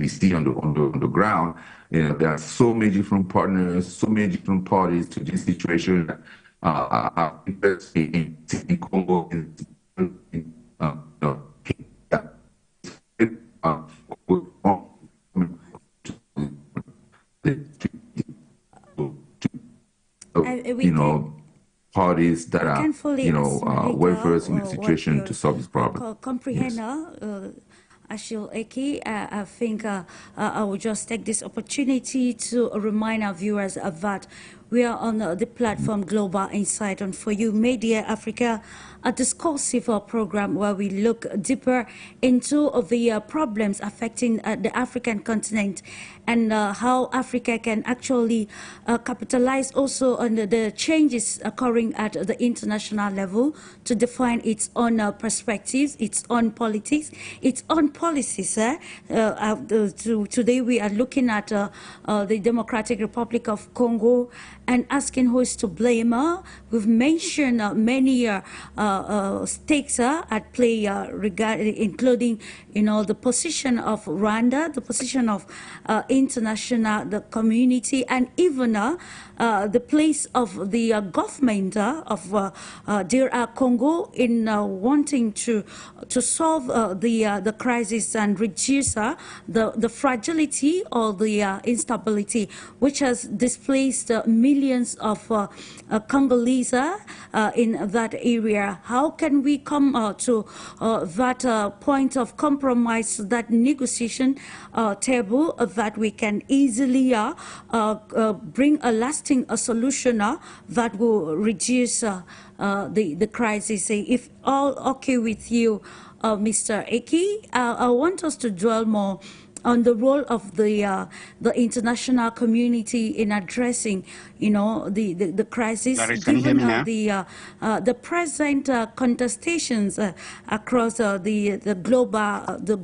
see on the ground, there are so many different partners, so many different parties to this situation that are interested in Congo. Parties that are, well versed in the situation to solve this problem. Comprehend Achille Eki. I think I will just take this opportunity to remind our viewers that we are on the platform Global Insight on For You Media Africa, a discursive program where we look deeper into the problems affecting the African continent and how Africa can actually capitalize also on the changes occurring at the international level to define its own perspectives, its own politics, its own policies. Today we are looking at the Democratic Republic of Congo and asking who is to blame. We've mentioned many stakes at play, including, the position of Rwanda, the position of the community, and even the place of the government of DR Congo in wanting to solve the crisis and reduce the fragility or the instability which has displaced millions of Congolese in that area. How can we come to that point of compromise, that negotiation table that we can easily bring a lasting solution that will reduce the crisis? If all okay with you, Mr. Eki, I want us to dwell more on the role of the international community in addressing, the crisis, Larry, can you hear me now? The present contestations across the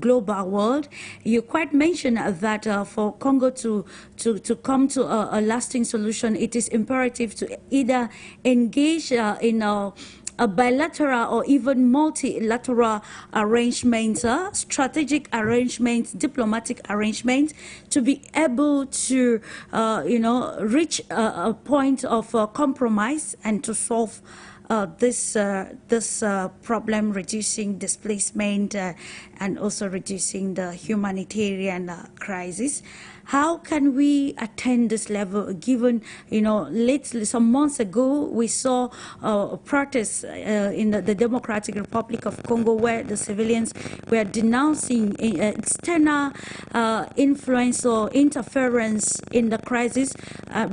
global world. You quite mentioned that for Congo to come to a lasting solution, it is imperative to either engage in a bilateral or even multilateral arrangements, strategic arrangements, diplomatic arrangements, to be able to, reach a point of compromise and to solve this problem, reducing displacement and also reducing the humanitarian crisis. How can we attain this level, given, lately, some months ago, we saw protests in the Democratic Republic of Congo where the civilians were denouncing external influence or interference in the crisis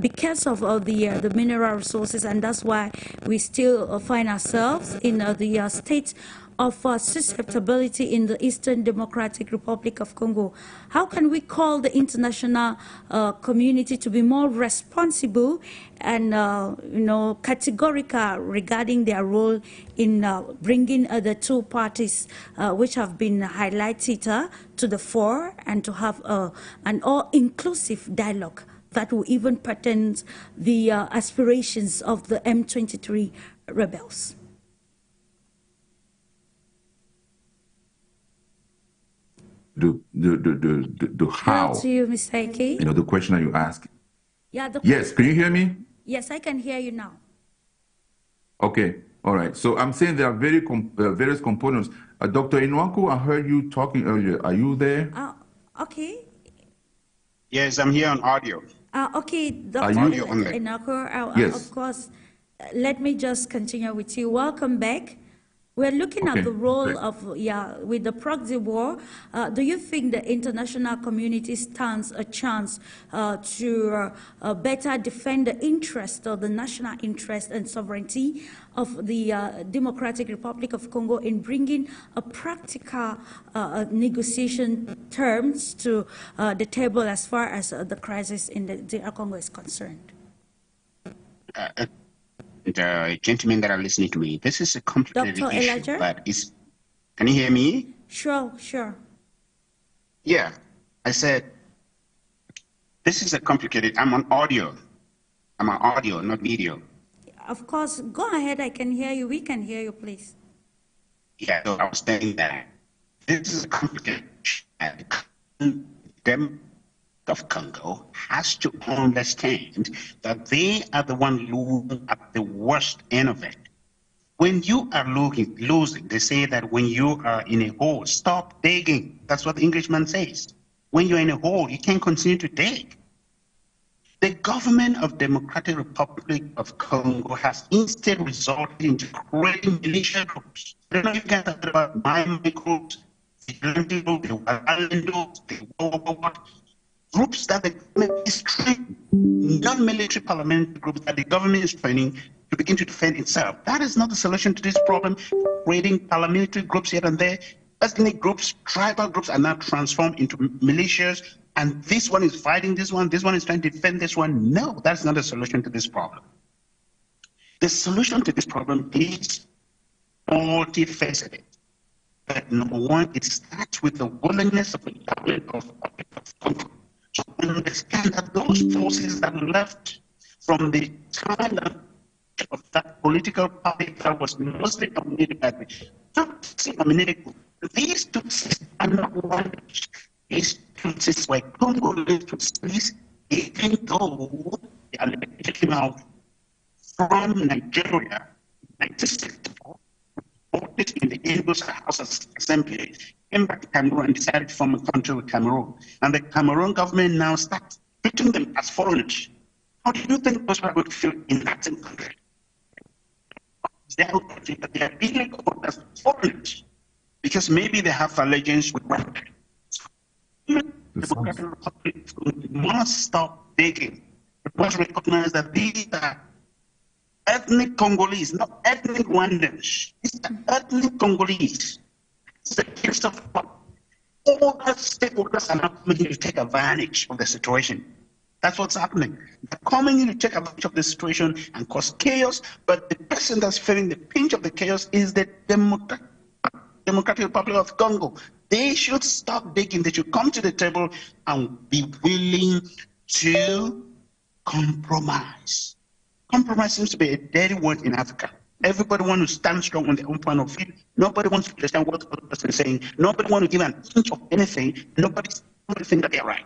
because of the mineral resources, and that's why we still find ourselves in the state of susceptibility in the Eastern Democratic Republic of Congo. How can we call the international community to be more responsible and categorical regarding their role in bringing the two parties which have been highlighted to the fore, and to have an all-inclusive dialogue that will even pertain the aspirations of the M23 rebels? The how. To you, Mr. Eki. The question that you ask. Yeah. Yes, can you hear me? Yes, I can hear you now. Okay, all right. So I'm saying there are various components. Dr. ENOAKU, I heard you talking earlier. Are you there? Okay. Yes, I'm here on audio. Okay, Dr. ENOAKU, yes. Of course, let me just continue with you. Welcome back. We're looking at the role of, with the proxy war. Do you think the international community stands a chance to better defend the interest or the national interest and sovereignty of the Democratic Republic of Congo in bringing a practical negotiation terms to the table as far as the crisis in the DR Congo is concerned? The gentlemen that are listening to me, this is a complicated Dr. issue, Elijah? but can you hear me? Sure. Yeah, I said, this is a complicated, I'm on audio, not video. Of course, go ahead, I can hear you, we can hear you, please. Yeah, so I was saying that this is a complicated issue. Them of Congo has to understand that they are the one losing at the worst end of it. When you are losing, they say that when you are in a hole, stop digging. That's what the Englishman says. When you're in a hole, you can't continue to dig. The government of Democratic Republic of Congo has instead resulted into creating militia groups. I don't know if you guys have heard about my groups. groups that the government is training, non-military parliamentary groups that the government is training to begin to defend itself. That is not the solution to this problem. Creating paramilitary groups here and there, ethnic groups, tribal groups are now transformed into militias, and this one is fighting this one is trying to defend this one. No, that's not the solution to this problem. The solution to this problem is multifaceted. But number one, it starts with the willingness of the government of Congo to understand that those forces that left from the time of that political party that was mostly dominated by the Tutsi dominated group. These Tutsis are not one. These Tutsis were Congolese Tutsis, even though they came out from Nigeria in 1964, voted in the English House of Assembly, came back to Cameroon and decided to form a country with Cameroon. And the Cameroon government now starts treating them as foreigners. How do you think those people would feel in that same country? They are being called as foreigners because maybe they have allegiance with one. The Democratic Republic must stop begging. It must recognize that these are ethnic Congolese, not ethnic Rwandans. These are ethnic Congolese. It's the case of all the stakeholders are now coming in to take advantage of the situation. That's what's happening. They're coming in to take advantage of the situation and cause chaos, but the person that's feeling the pinch of the chaos is the Democratic Republic of Congo. They should stop begging. They should come to the table and be willing to compromise. Compromise seems to be a dirty word in Africa. Everybody wants to stand strong on their own point of view. Nobody wants to understand what the other person is saying. Nobody wants to give an inch of anything. Nobody thinks that they're right.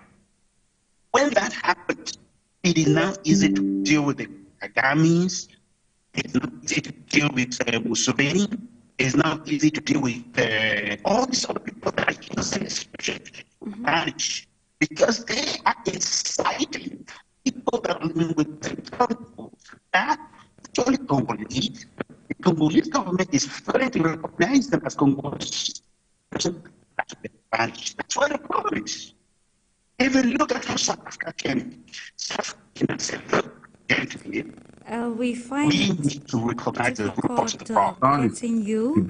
When that happens, it is now easy to deal with the Kagamis. It's not easy to deal with Museveni. It's not easy to deal with all these other people that are innocent, especially manage, because they are inciting people that are living with the that actually Congolese. The Congolese government is failing to recognize them as Congolese. That's why the problem is. If you look at how South Africa came, South Africa said, look, we find we need to recognize the root of the difficult problem. getting you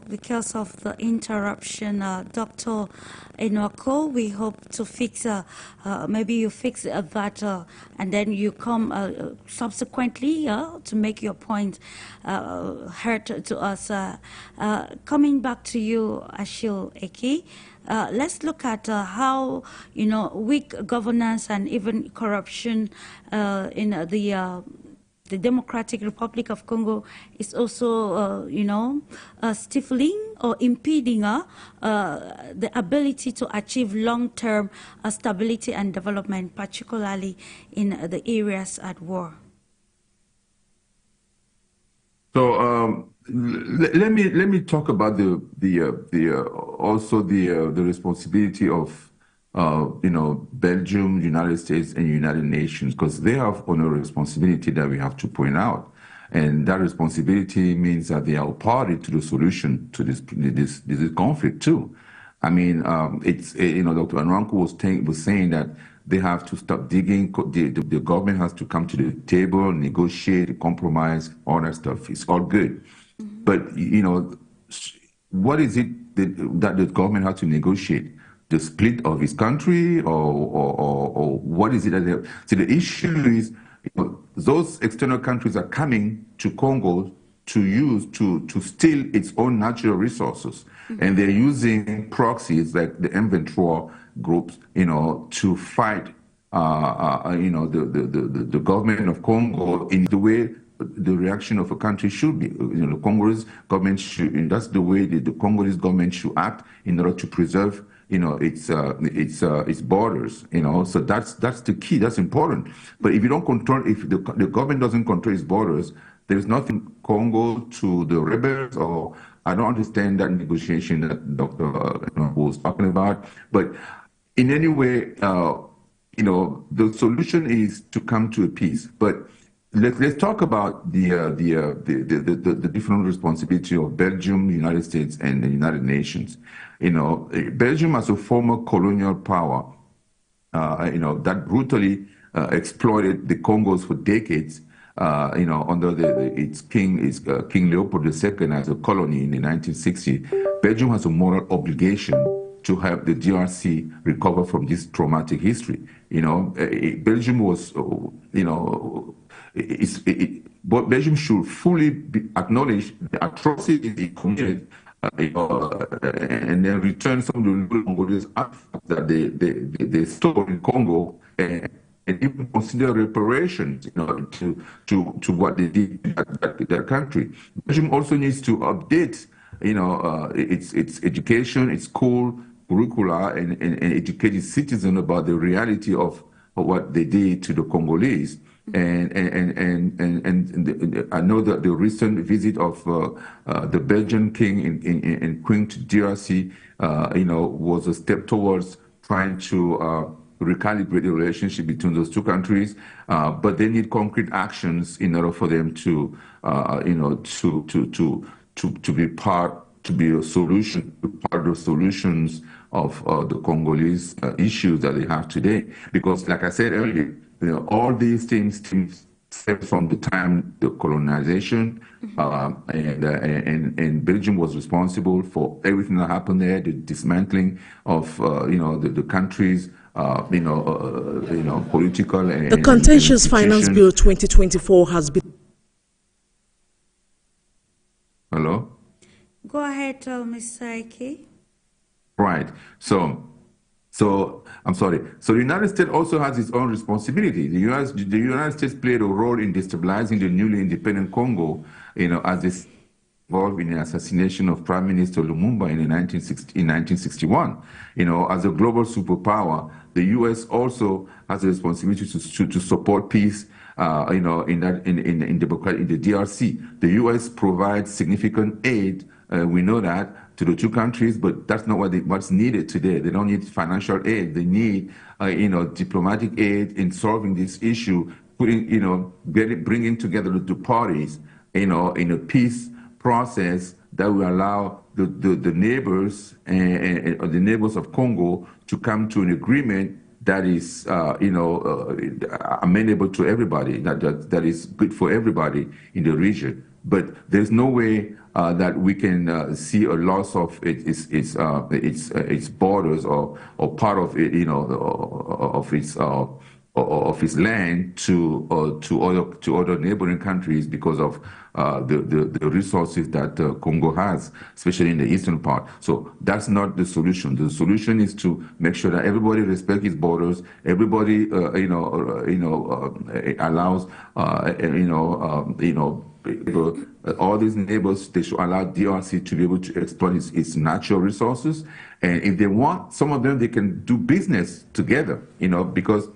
because of the interruption. Dr. ENOAKU, we hope to fix, maybe you fix that and then you come subsequently to make your point heard to us. Coming back to you, Achille Eke, let's look at how, weak governance and even corruption in the Democratic Republic of Congo is also, stifling or impeding the ability to achieve long-term stability and development, particularly in the areas at war. So let me talk about also the responsibility of Belgium, United States, and United Nations, because they have a responsibility that we have to point out, and that responsibility means that they are party to the solution to this conflict too. I mean, it's Dr. ENOAKU was saying that they have to stop digging. The government has to come to the table, negotiate, compromise, all that stuff. It's all good. But, what is it that the government has to negotiate? The split of his country or what is it that they have? So the issue is, those external countries are coming to Congo to steal its own natural resources. And they're using proxies like the M23 groups, to fight, the government of Congo in the way the reaction of a country should be. The Congolese government should, and that's the way the Congolese government should act in order to preserve, its borders. So that's the key. That's important. But if you don't control, if the government doesn't control its borders, there's nothing Congo to the rebels. Or I don't understand that negotiation that Dr. was talking about. But in any way, the solution is to come to a peace. But let's talk about the different responsibility of Belgium, the United States, and the United Nations. Belgium as a former colonial power, that brutally exploited the Congos for decades. Under its King Leopold II as a colony in the 1960s, Belgium has a moral obligation to help the DRC recover from this traumatic history. Belgium was, Belgium should fully acknowledge the atrocities it committed, and then return some of the Congolese artifacts that they stole in Congo, and even consider reparations, to what they did in their country. Belgium also needs to update, its education, its school curricula, and educate its citizens about the reality of what they did to the Congolese. And I know that the recent visit of the Belgian king and queen to DRC, was a step towards trying to recalibrate the relationship between those two countries, but they need concrete actions in order for them to, to be a solution, part of the solutions of the Congolese issues that they have today. Because, like I said earlier, all these things stem from the time the colonization, and Belgium was responsible for everything that happened there, the dismantling of the country's political and the contentious finance bill 2024 has been. Hello. Go ahead, Mr. Ike. Right. So I'm sorry. So the United States also has its own responsibility. The United States played a role in destabilizing the newly independent Congo, as they involved in the assassination of Prime Minister Lumumba in 1961. As a global superpower, the U.S. also has a responsibility to support peace. In the DRC, the U.S. provides significant aid. We know that, to the two countries, but that's not what's needed today. They don't need financial aid. They need, diplomatic aid in solving this issue, bringing together the two parties, in a peace process that will allow the neighbors and the neighbors of Congo to come to an agreement that is, amenable to everybody, that is good for everybody in the region. But there's no way that we can see a loss of its borders or part of it, of its land to other neighboring countries because of the resources that Congo has, especially in the eastern part. So that's not the solution. The solution is to make sure that everybody respects its borders. Everybody, allows, all these neighbors, they should allow DRC to be able to exploit its natural resources. And if they want, some of them, they can do business together, because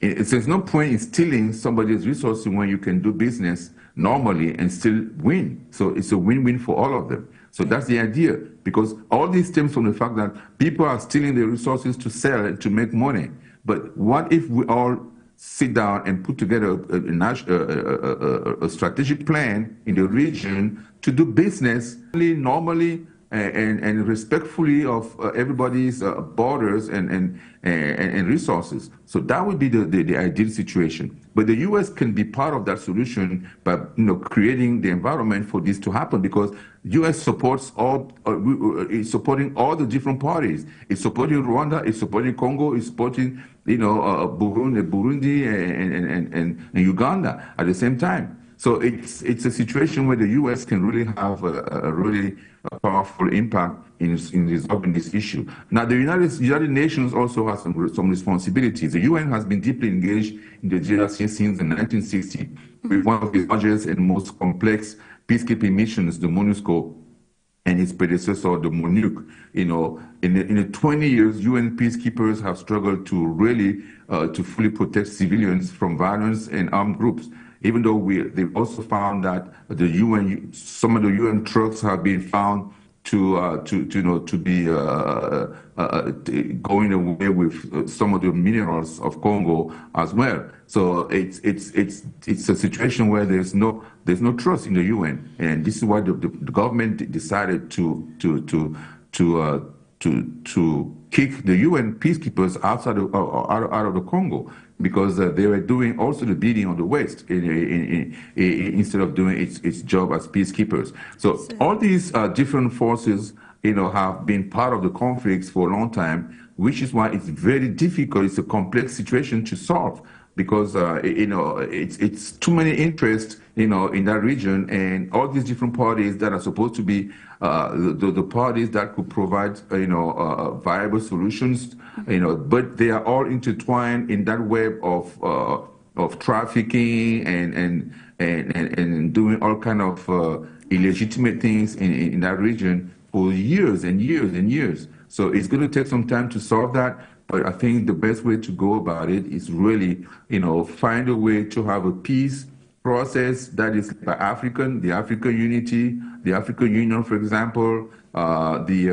there's no point in stealing somebody's resources when you can do business normally and still win. So it's a win-win for all of them. So that's the idea, because all this stems from the fact that people are stealing the resources to sell and to make money. But what if we all sit down and put together a strategic plan in the region to do business normally and respectfully of everybody's borders and resources? So that would be the ideal situation. But the U.S. can be part of that solution by creating the environment for this to happen, because U.S. supports is supporting all the different parties. It's supporting Rwanda, it's supporting Congo, it's supporting Burundi and Uganda at the same time. So it's a situation where the U.S. can really have a really powerful impact in resolving this issue. Now, the United Nations also has some responsibilities. The UN has been deeply engaged in the DRC since the 1960s, with one of the largest and most complex peacekeeping missions, the MONUSCO, and its predecessor, the MONUC. In the 20 years, UN peacekeepers have struggled to really to fully protect civilians from violence and armed groups. Even though they've also found that some of the UN trucks have been found to be going away with some of the minerals of Congo as well. So it's a situation where there's no trust in the UN, and this is why the government decided to kick the UN peacekeepers out of the Congo, because they were doing also the bidding on the West instead of doing its job as peacekeepers. So all these different forces, have been part of the conflicts for a long time, which is why it's very difficult. It's a complex situation to solve, because it's too many interests in that region, and all these different parties that are supposed to be the parties that could provide viable solutions, but they are all intertwined in that web of trafficking and doing all kind of illegitimate things in that region for years and years and years. So it's going to take some time to solve that. But I think the best way to go about it is really, find a way to have a peace process that is by the African unity, the African Union, for example, the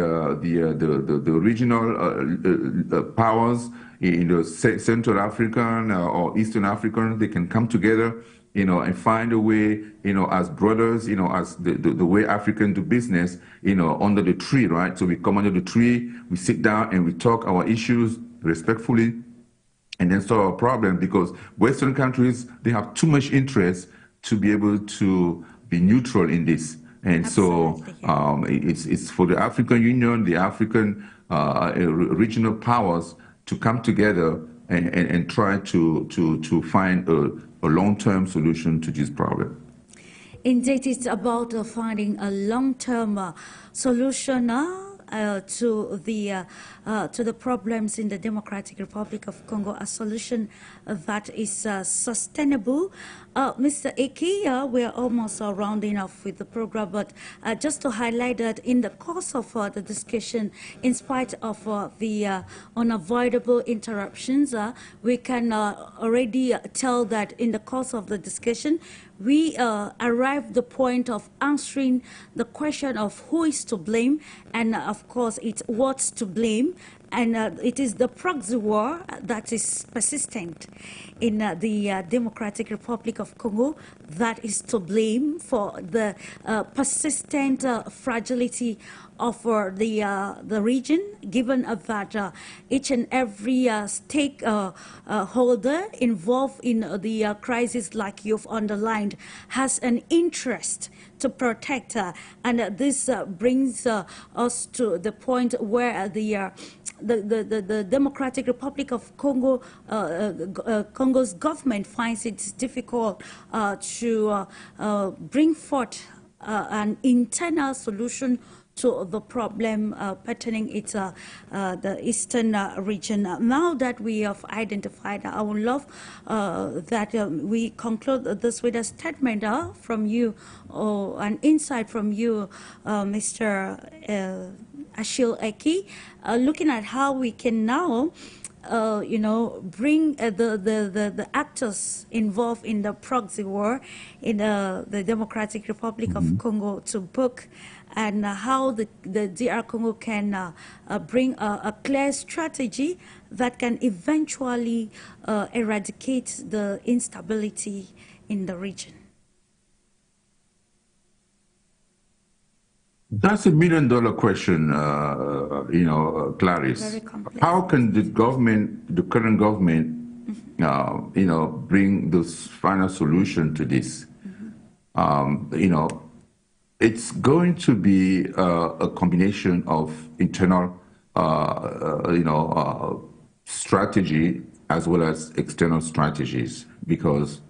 regional powers in the Central African or Eastern African. They can come together, and find a way, as brothers, as the way Africans do business, under the tree, right? So we come under the tree, we sit down and we talk our issues respectfully, and then solve our problem, because Western countries, they have too much interest to be able to be neutral in this. And absolutely. So it's for the African Union, the African regional powers to come together and try to find a long-term solution to this problem. Indeed, it's about finding a long-term solution to the problems in the Democratic Republic of Congo, a solution that is sustainable. Mr. EKEU, we're almost rounding off with the program, but just to highlight that in the course of the discussion, in spite of the unavoidable interruptions, we can already tell that in the course of the discussion, we arrived the point of answering the question of who is to blame, and of course it's what's to blame, and it is the proxy war that is persistent in the Democratic Republic of Congo that is to blame for the persistent fragility of the region, given that each and every stakeholder involved in the crisis, like you've underlined, has an interest to protect, and this brings us to the point where the Democratic Republic of Congo, Congo's government finds it difficult to bring forth an internal solution to the problem pertaining its the eastern region. Now that we have identified, I would love that we conclude this with a statement from you, or an insight from you, Mr. ACHILLE, looking at how we can now bring the actors involved in the proxy war in the Democratic Republic of Congo to book, and how the DR Congo can bring a clear strategy that can eventually eradicate the instability in the region. That's $1 million question, Clarice. Very complex. How can the government, the current government, bring this final solution to this? It's going to be a combination of internal, strategy as well as external strategies, because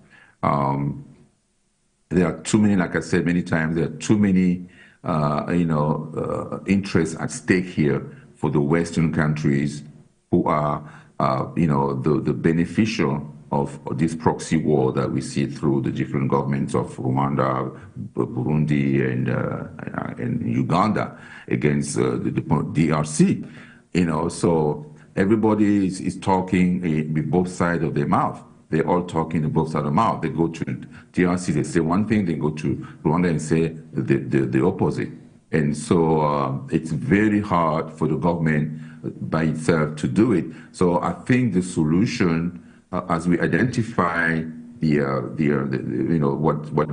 there are too many, like I said many times, there are too many interests at stake here for the Western countries who are, the beneficial of this proxy war that we see through the different governments of Rwanda, Burundi, and Uganda against the DRC. So everybody is talking with both sides of their mouth. They're all talking with both sides of the mouth. They go to DRC, they say one thing, they go to Rwanda and say the opposite. And so it's very hard for the government by itself to do it. So I think the solution, as we identify what's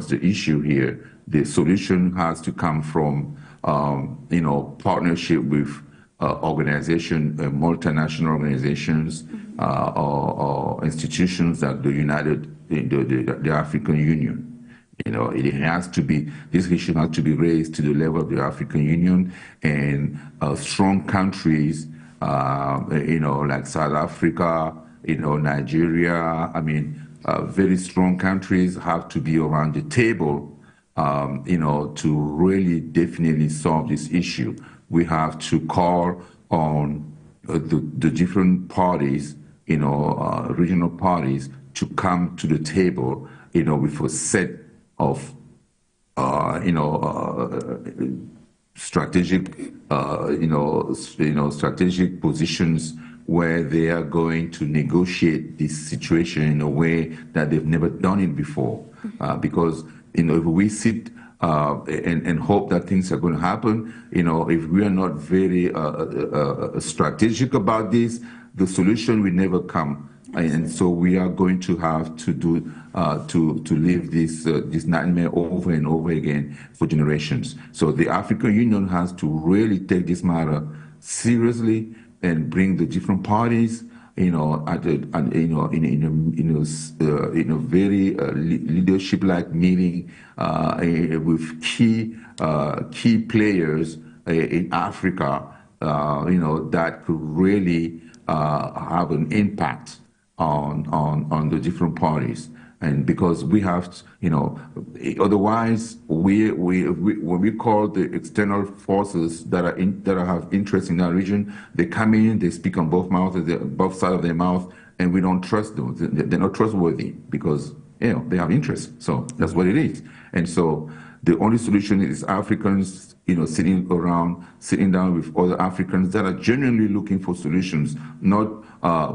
the issue here, the solution has to come from partnership with multinational organizations or institutions like the African Union. It has to be, this issue has to be raised to the level of the African Union, and strong countries, like South Africa, Nigeria, very strong countries have to be around the table, to really definitely solve this issue. We have to call on the different parties, regional parties, to come to the table, with a set of, strategic, strategic positions where they are going to negotiate this situation in a way that they've never done it before. Because, if we sit and hope that things are going to happen, if we are not very strategic about this, the solution will never come. And so we are going to have to do to live this nightmare over and over again for generations. So the African Union has to really take this matter seriously and bring the different parties, in a very leadership-like meeting with key players in Africa, that could really have an impact on the different parties. And because we have, otherwise when we call the external forces that have interest in that region, they come in, they speak on both sides of their mouth, and we don't trust them. They're not trustworthy because they have interest. So that's what it is. And so the only solution is Africans, sitting down with other Africans that are genuinely looking for solutions, not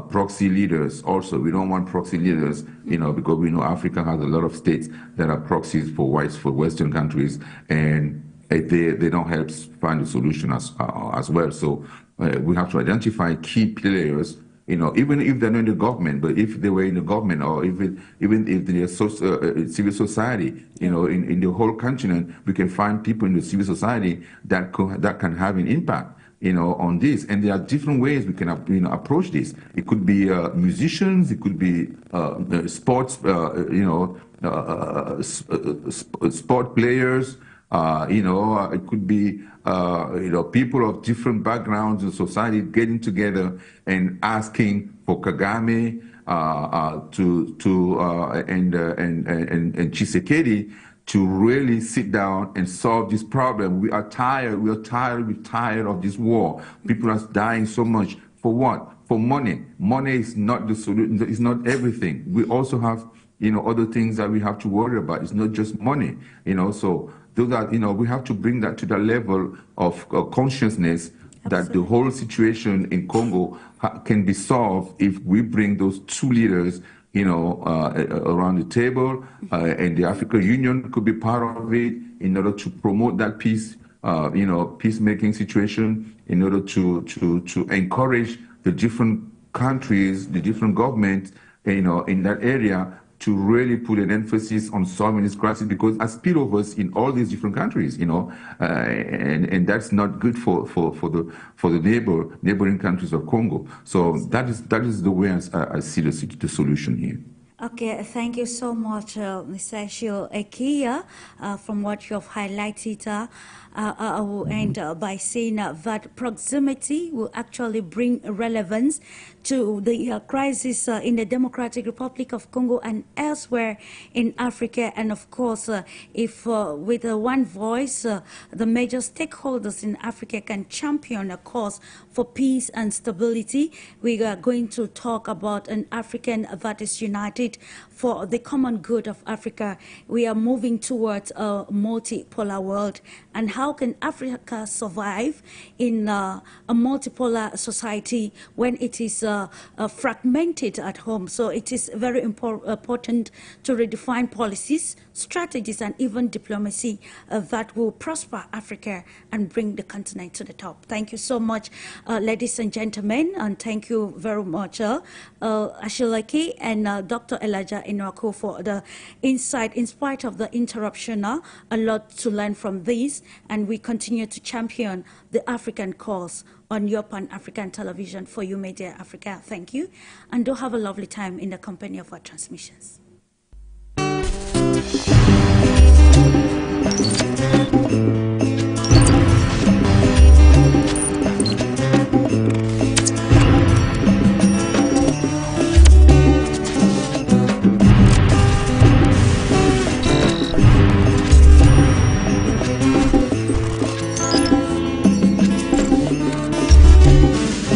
proxy leaders. Also, we don't want proxy leaders, because we know Africa has a lot of states that are proxies for Western countries, and they don't help find a solution as well. So we have to identify key players, even if they're not in the government, but if they were in the government, or even if they're civil society, in the whole continent, we can find people in the civil society that can have an impact, on this. And there are different ways we can, approach this. It could be musicians, it could be sports, sport players. It could be, people of different backgrounds in society getting together and asking for Kagame and Tshisekedi to really sit down and solve this problem. We're tired of this war. People are dying so much. For what? For money. Money is not the solution. It's not everything. We also have, other things that we have to worry about. It's not just money, so do that, we have to bring that to the level of consciousness. Absolutely. That the whole situation in Congo can be solved if we bring those two leaders, around the table, and the African Union could be part of it in order to promote that peace, peacemaking situation, in order to encourage the different countries, the different governments, in that area, to really put an emphasis on solving this crisis, because as spillovers in all these different countries, and that's not good for the neighboring countries of Congo. So that is the way I see the solution here. Okay, thank you so much, Mr. Achille EKEU, from what you have highlighted. I will end by saying that proximity will actually bring relevance to the crisis in the Democratic Republic of Congo and elsewhere in Africa. And of course, if with one voice, the major stakeholders in Africa can champion a cause for peace and stability, we are going to talk about an African that is united for the common good of Africa. We are moving towards a multipolar world. And how can Africa survive in a multipolar society when it is fragmented at home. So it is very important to redefine policies, strategies, and even diplomacy that will prosper Africa and bring the continent to the top. Thank you so much, ladies and gentlemen, and thank you very much, ACHILLE and Dr. Elijah ENOAKU, for the insight. In spite of the interruption, a lot to learn from this, and we continue to champion the African cause on your Pan-African television for You Media Africa. Thank you, and do have a lovely time in the company of our transmissions.